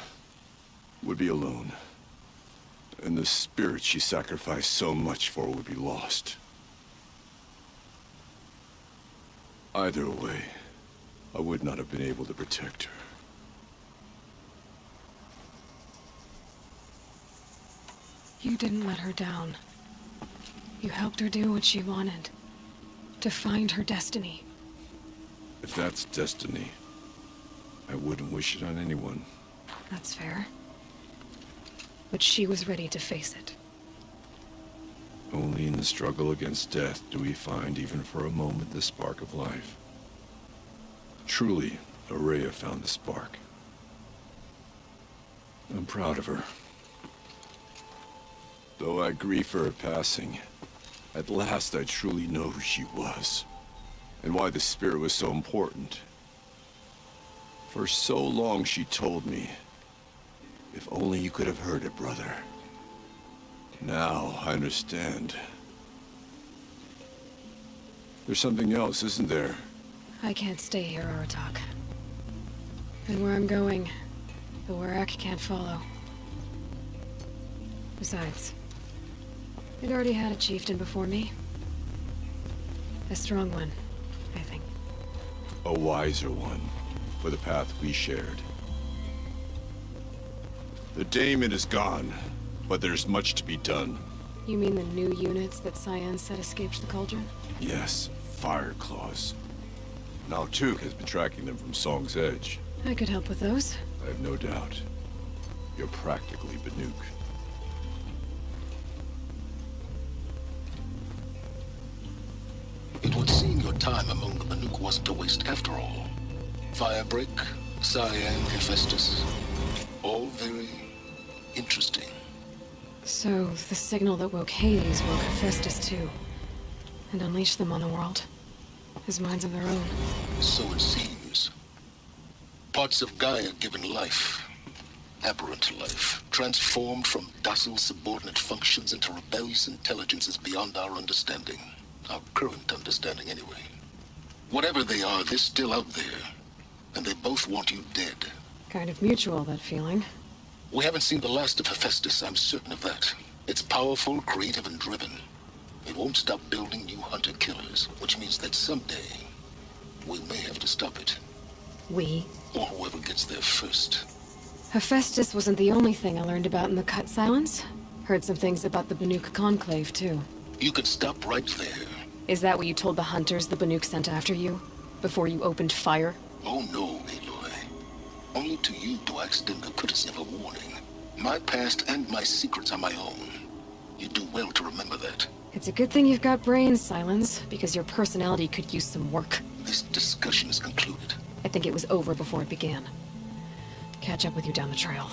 would be alone, and the spirit she sacrificed so much for would be lost. Either way, I would not have been able to protect her. You didn't let her down. You helped her do what she wanted. To find her destiny. If that's destiny, I wouldn't wish it on anyone. That's fair. But she was ready to face it. Only in the struggle against death do we find, even for a moment, the spark of life. Truly, Araya found the spark. I'm proud of her. Though I grieve for her passing, at last I truly know who she was, and why the spirit was so important. For so long she told me, if only you could have heard it, brother. Now I understand. There's something else, isn't there? I can't stay here, Aratak. And where I'm going, the Warrak can't follow. Besides, they'd already had a chieftain before me. A strong one, I think. A wiser one, for the path we shared. The daemon is gone, but there's much to be done. You mean the new units that Cyan said escaped the cauldron? Yes, fire claws. Now Tuk has been tracking them from Song's Edge. I could help with those. I have no doubt. You're practically Banuk. It would seem your time among the Banuk wasn't a waste after all. Firebreak, Cyan, Hephaestus. All very interesting. So, the signal that woke Hades woke Hephaestus too. And unleashed them on the world. As minds of their own. So it seems. Parts of Gaia given life. Aberrant life. Transformed from docile subordinate functions into rebellious intelligences beyond our understanding. Our current understanding, anyway. Whatever they are, they're still out there. And they both want you dead. Kind of mutual, that feeling. We haven't seen the last of Hephaestus, I'm certain of that. It's powerful, creative, and driven. It won't stop building new hunter-killers, which means that someday we may have to stop it. We? Or whoever gets there first. Hephaestus wasn't the only thing I learned about in the Cut Silence. Heard some things about the Banuk Conclave, too. You can stop right there. Is that what you told the hunters the Banuk sent after you? Before you opened fire? Oh no, Aloy. Only to you do I extend the courtesy of a warning. My past and my secrets are my own. You do well to remember that. It's a good thing you've got brains, Silence, because your personality could use some work. This discussion is concluded. I think it was over before it began. Catch up with you down the trail.